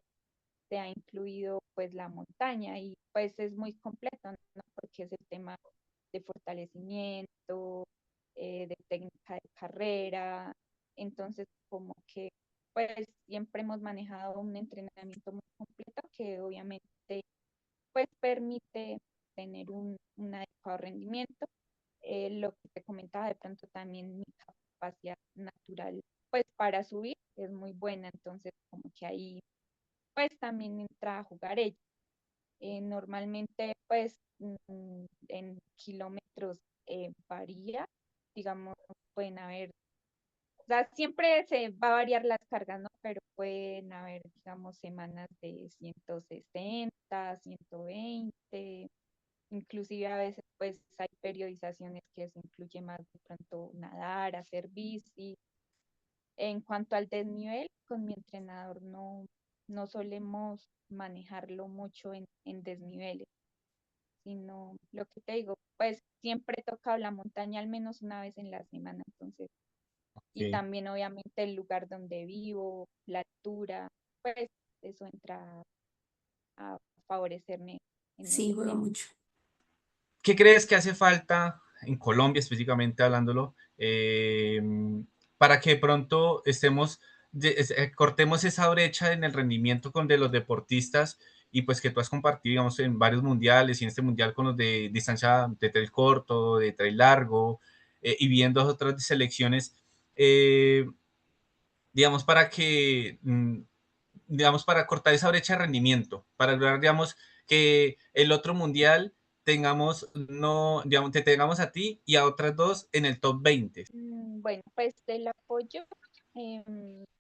se ha incluido pues la montaña y pues es muy completo, ¿no? Porque es el tema de fortalecimiento, de técnica de carrera, entonces como que pues siempre hemos manejado un entrenamiento muy completo que obviamente pues permite tener un adecuado rendimiento. Lo que te comentaba de pronto también mi capacidad natural pues para subir es muy buena, entonces como que ahí pues también entra a jugar ella. Normalmente, pues, en kilómetros varía, digamos, pueden haber, o sea, siempre se va a variar las cargas, ¿no? Pero pueden haber, digamos, semanas de 160, 120, inclusive a veces, pues, hay periodizaciones que se incluye más de pronto nadar, hacer bici. En cuanto al desnivel, con mi entrenador no solemos manejarlo mucho en desniveles, sino lo que te digo, pues siempre he tocado la montaña al menos una vez en la semana, entonces, y ok. también obviamente el lugar donde vivo, la altura, pues eso entra a favorecerme en Sí, ese juega tema. mucho. ¿Qué crees que hace falta en Colombia, específicamente hablándolo, para que de pronto cortemos esa brecha en el rendimiento con de los deportistas y pues que tú has compartido, digamos, en varios mundiales y en este mundial con los de distancia de trail corto, de trail largo y viendo otras selecciones, eh, digamos, para que digamos, para cortar esa brecha de rendimiento, para lograr, digamos, que el otro mundial tengamos, no, digamos, te tengamos a ti y a otras dos en el top 20. Bueno, pues el apoyo,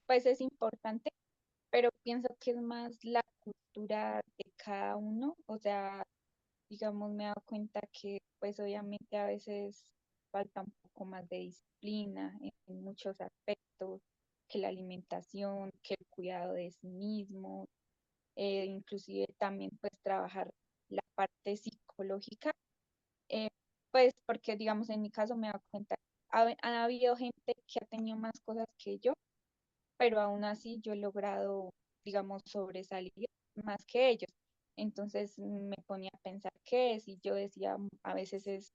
pues es importante, pero pienso que es más la cultura de cada uno, o sea, digamos, me he dado cuenta que pues obviamente a veces falta un poco más de disciplina en muchos aspectos, que la alimentación, que el cuidado de sí mismo, inclusive también pues trabajar la parte psicológica, eh, pues porque digamos en mi caso me he dado cuenta, ha habido gente que ha tenido más cosas que yo, pero aún así yo he logrado, digamos, sobresalir más que ellos. Entonces me ponía a pensar qué es y yo decía, a veces es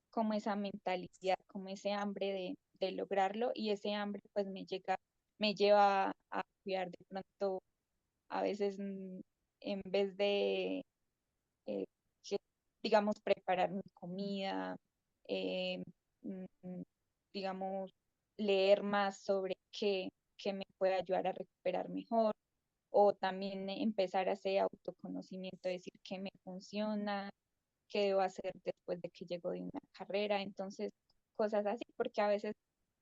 como esa mentalidad, como ese hambre de lograrlo y ese hambre pues me lleva a cuidar de pronto, a veces en vez de, eh, que, digamos, preparar mi comida, eh, mm, digamos, leer más sobre qué me puede ayudar a recuperar mejor, o también empezar a hacer autoconocimiento, decir qué me funciona, qué debo hacer después de que llego de una carrera, entonces cosas así, porque a veces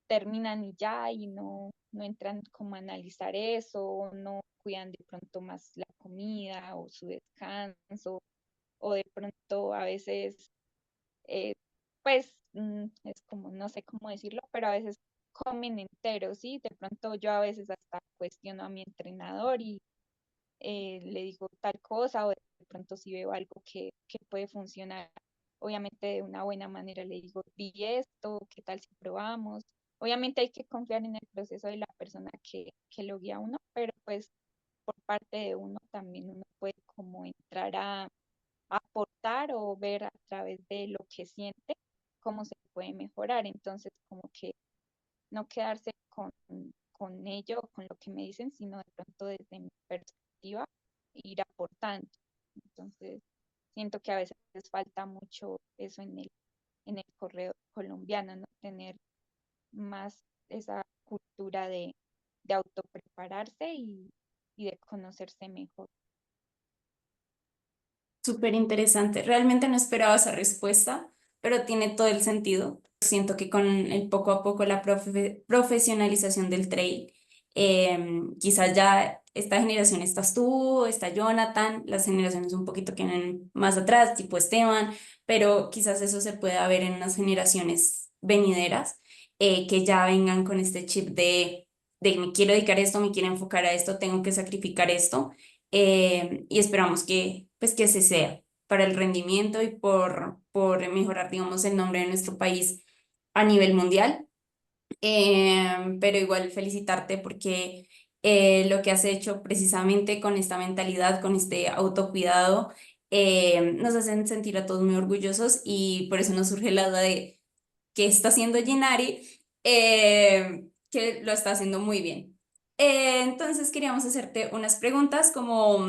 terminan y ya y no entran como a analizar eso, o no cuidan de pronto más la comida o su descanso, o de pronto a veces, eh, pues, es como, no sé cómo decirlo, pero a veces comen enteros, ¿sí? De pronto yo a veces hasta cuestiono a mi entrenador y le digo tal cosa o de pronto si veo algo que puede funcionar, obviamente de una buena manera le digo, di esto, ¿qué tal si probamos? Obviamente hay que confiar en el proceso de la persona que lo guía a uno, pero pues por parte de uno también uno puede como entrar a aportar o ver a través de lo que siente cómo se puede mejorar. Entonces, como que no quedarse con ello o con lo que me dicen, sino de pronto desde mi perspectiva ir aportando. Entonces, siento que a veces falta mucho eso en el correo colombiano, ¿no? Tener más esa cultura de autoprepararse y de conocerse mejor. Súper interesante. Realmente no esperaba esa respuesta, pero tiene todo el sentido. Siento que con el poco a poco la profesionalización del trail, quizás ya esta generación estás tú, está Jonathan, las generaciones un poquito que vienen más atrás, tipo Esteban, pero quizás eso se pueda ver en unas generaciones venideras, que ya vengan con este chip de me quiero dedicar a esto, me quiero enfocar a esto, tengo que sacrificar esto, y esperamos que, pues, que así sea para el rendimiento y por mejorar, digamos, el nombre de nuestro país a nivel mundial. Pero igual felicitarte porque lo que has hecho precisamente con esta mentalidad, con este autocuidado, nos hacen sentir a todos muy orgullosos y por eso nos surge la duda de qué está haciendo Gennari, que lo está haciendo muy bien. Entonces queríamos hacerte unas preguntas como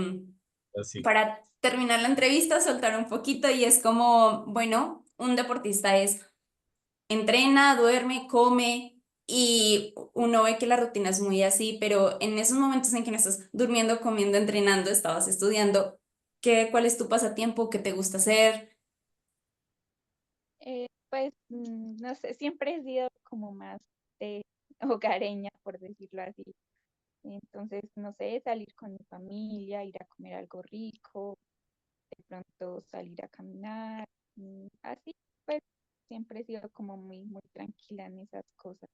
Así. para terminar la entrevista, soltar un poquito y es como, bueno, un deportista es entrena, duerme, come y uno ve que la rutina es muy así, pero en esos momentos en que no estás durmiendo, comiendo, entrenando, estabas estudiando, ¿cuál es tu pasatiempo? ¿Qué te gusta hacer? Pues, no sé, siempre he sido como más de hogareña, por decirlo así. Entonces, no sé, salir con mi familia, ir a comer algo rico, de pronto salir a caminar, así, pues siempre he sido como muy tranquila en esas cosas.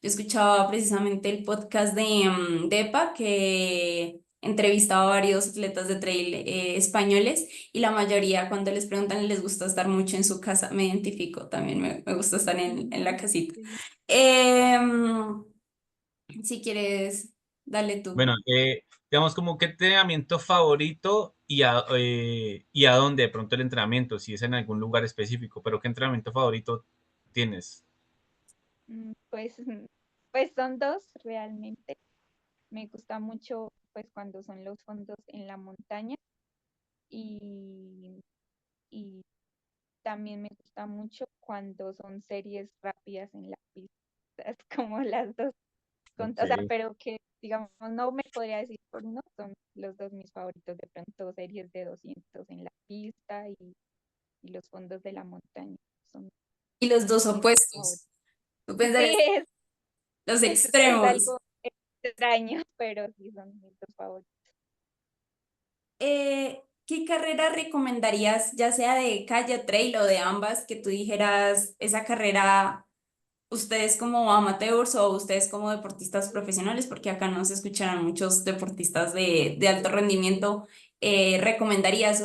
Yo escuchaba precisamente el podcast de EPA que entrevistaba a varios atletas de trail españoles y la mayoría cuando les preguntan les gusta estar mucho en su casa. Me identifico también, me gusta estar en la casita. Sí. Em, si quieres, dale tú. Bueno, digamos como qué entrenamiento favorito y a dónde de pronto el entrenamiento, si es en algún lugar específico, pero qué entrenamiento favorito tienes. Pues, pues son dos realmente. Me gusta mucho pues cuando son los fondos en la montaña y, y también me gusta mucho cuando son series rápidas en la pista. Es como las dos, o sea, Ok. pero que digamos no me podría decir por uno, son los dos mis favoritos. De pronto series de 200 en la pista y los fondos de la montaña son Y los dos mis favoritos. opuestos. Tú Sí, pensarás, los es extremos. algo extraño, pero sí son mis dos favoritos. ¿Qué carrera recomendarías, ya sea de calle, trail o de ambas, que tú dijeras esa carrera, ustedes como amateurs o ustedes como deportistas profesionales, porque acá no se escucharán muchos deportistas de alto rendimiento, recomendarías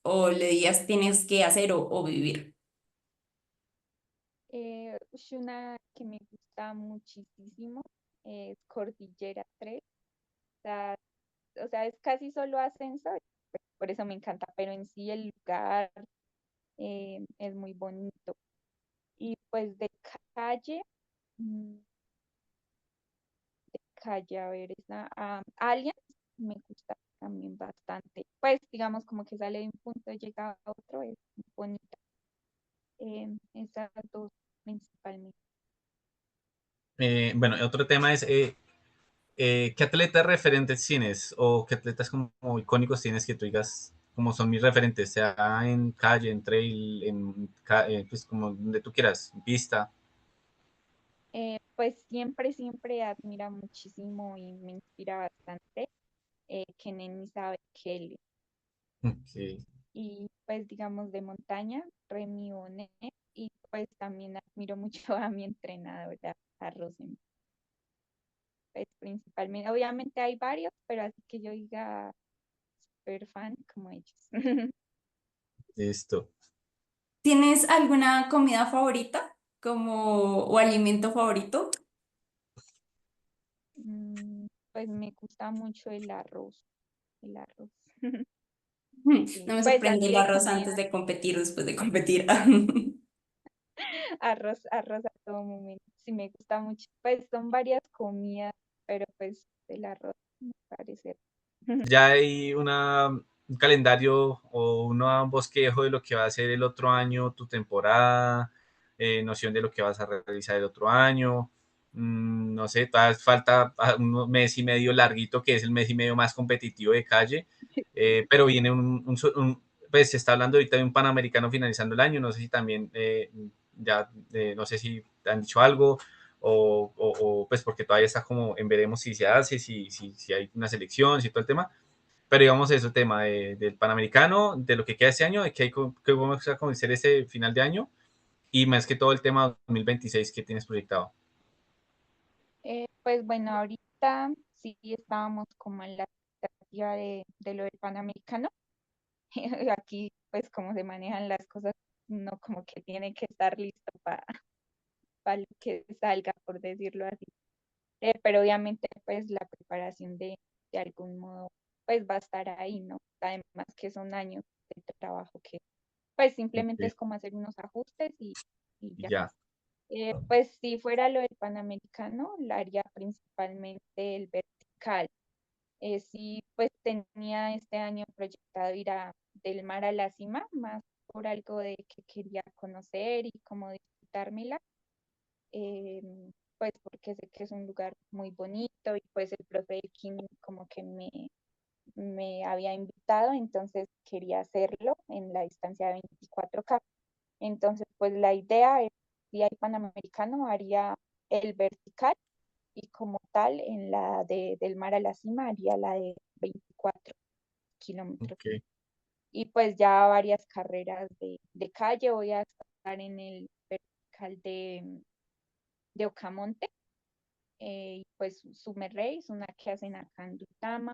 o le dirías tienes que hacer o vivir? Una que me gusta muchísimo es Cordillera 3. O sea, es casi solo ascenso, por eso me encanta, pero en sí el lugar es muy bonito. Y pues de calle, mm, calle, a ver, Aliens me gusta también bastante. Pues digamos como que sale de un punto y llega a otro, es muy bonita. Esas dos principalmente. Bueno, otro tema es ¿qué atletas referentes tienes o qué atletas como icónicos tienes que tú digas como son mis referentes, sea en calle, en trail, pues como donde tú quieras, en pista? Pues siempre admira muchísimo y me inspira bastante Kenen Kelly. Ok. Y pues digamos de montaña, Remy Bonet, y pues también admiro mucho a mi entrenadora, a Rosen. Pues principalmente, obviamente hay varios, pero así que yo diga super fan como ellos. Listo. ¿Tienes alguna comida favorita como o alimento favorito? Pues me gusta mucho el arroz. No Sí, me pues sorprende así el de arroz antes comida, de competir, después de competir. arroz a todo momento. Sí, me gusta mucho. Pues son varias comidas, pero pues el arroz me parece. Ya hay una, un calendario o un bosquejo de lo que va a ser el otro año, tu temporada, noción de lo que vas a realizar el otro año. No sé, todavía falta un mes y medio larguito, que es el mes y medio más competitivo de calle, pero viene pues se está hablando ahorita de un Panamericano finalizando el año, no sé si también ya, no sé si te han dicho algo, pues porque todavía está como en veremos si se hace, si hay una selección, si todo el tema, pero digamos eso, tema del Panamericano, de lo que queda este año, de que vamos a conocer ese final de año, y más que todo el tema 2026 que tienes proyectado. Pues bueno, ahorita sí estábamos como en la expectativa de lo del Panamericano. Aquí, pues como se manejan las cosas, no como que tiene que estar listo para lo que salga, por decirlo así. Pero obviamente, pues la preparación de algún modo, pues va a estar ahí, ¿no? Además que son años de trabajo que, pues simplemente Ok, es como hacer unos ajustes y ya. ya, Pues si fuera lo del Panamericano, lo haría principalmente el vertical. Sí, pues tenía este año proyectado ir del mar a la cima, más por algo de que quería conocer y como disfrutármela, eh, pues porque sé que es un lugar muy bonito y pues el profe Elkin como que me había invitado, entonces quería hacerlo en la distancia de 24K. Entonces, pues la idea es, si hay Panamericano, haría el vertical y como tal, en la del mar a la cima, haría la de 24 kilómetros. ok, Y pues ya varias carreras de calle, voy a estar en el vertical de Ocamonte, y pues Summer Race, una que hacen acá en Dutama,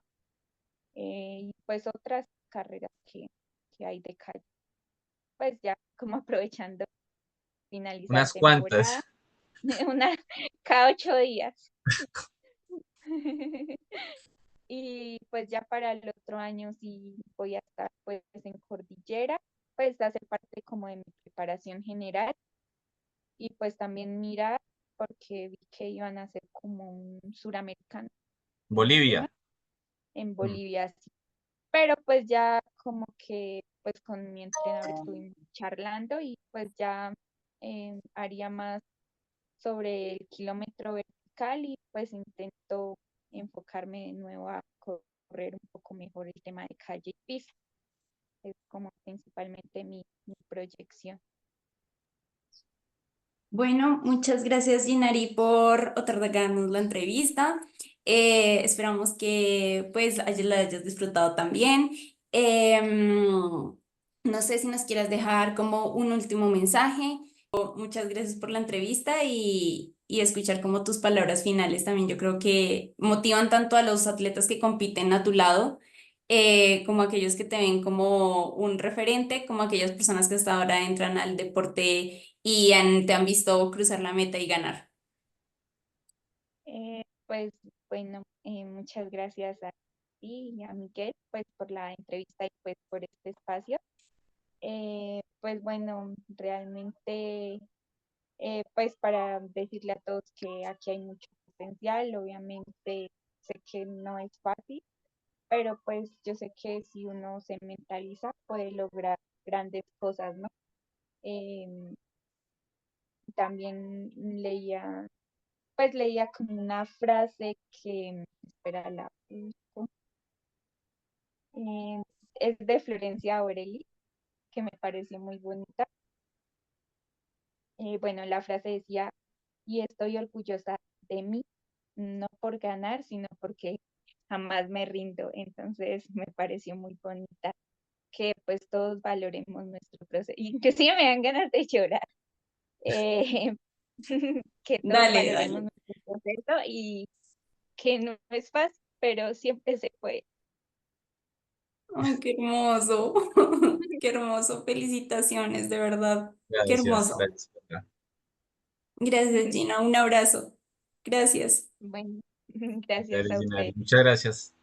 y pues otras carreras que hay de calle. Pues ya como aprovechando finalizar unas temporada, cuantas. una cada 8 días. Y pues ya para el otro año sí voy a estar pues en Cordillera, pues hace parte como de mi preparación general y pues también mirar porque vi que iban a hacer como un suramericano, si no estoy Bolivia. mal, en Mm, Bolivia sí. Pero pues ya como que pues con mi entrenador estuvimos charlando y pues ya haría más sobre el kilómetro vertical y pues intento enfocarme de nuevo a correr un poco mejor el tema de calle y pista. Es como principalmente mi proyección. Bueno, muchas gracias, Ginari, por otorgarnos la entrevista. Esperamos que pues la hayas disfrutado también. No sé si nos quieras dejar como un último mensaje. Muchas gracias por la entrevista y escuchar como tus palabras finales también. Yo creo que motivan tanto a los atletas que compiten a tu lado, como aquellos que te ven como un referente, como aquellas personas que hasta ahora entran al deporte y te han visto cruzar la meta y ganar. Pues bueno, muchas gracias a ti y a Miguel pues por la entrevista y pues por este espacio. Pues bueno, realmente pues para decirle a todos que aquí hay mucho potencial, obviamente sé que no es fácil, pero pues yo sé que si uno se mentaliza puede lograr grandes cosas, ¿no? Em, También leía como una frase que, espera, la busco, em, es de Florencia Aureli, que me pareció muy bonita. Bueno, la frase decía, y estoy orgullosa de mí, no por ganar, sino porque jamás me rindo. Entonces me pareció muy bonita que pues todos valoremos nuestro proceso. Inclusive me dan ganas de llorar. Eh, que todos Dale, valoremos dale. nuestro proceso y que no es fácil, pero siempre se puede. Ay, qué hermoso. Qué hermoso. Felicitaciones, de verdad. Qué Gracias, hermoso. gracias. Gracias, Gina. Un abrazo. Gracias. Bueno, gracias Dale, a Gina, ustedes. muchas gracias.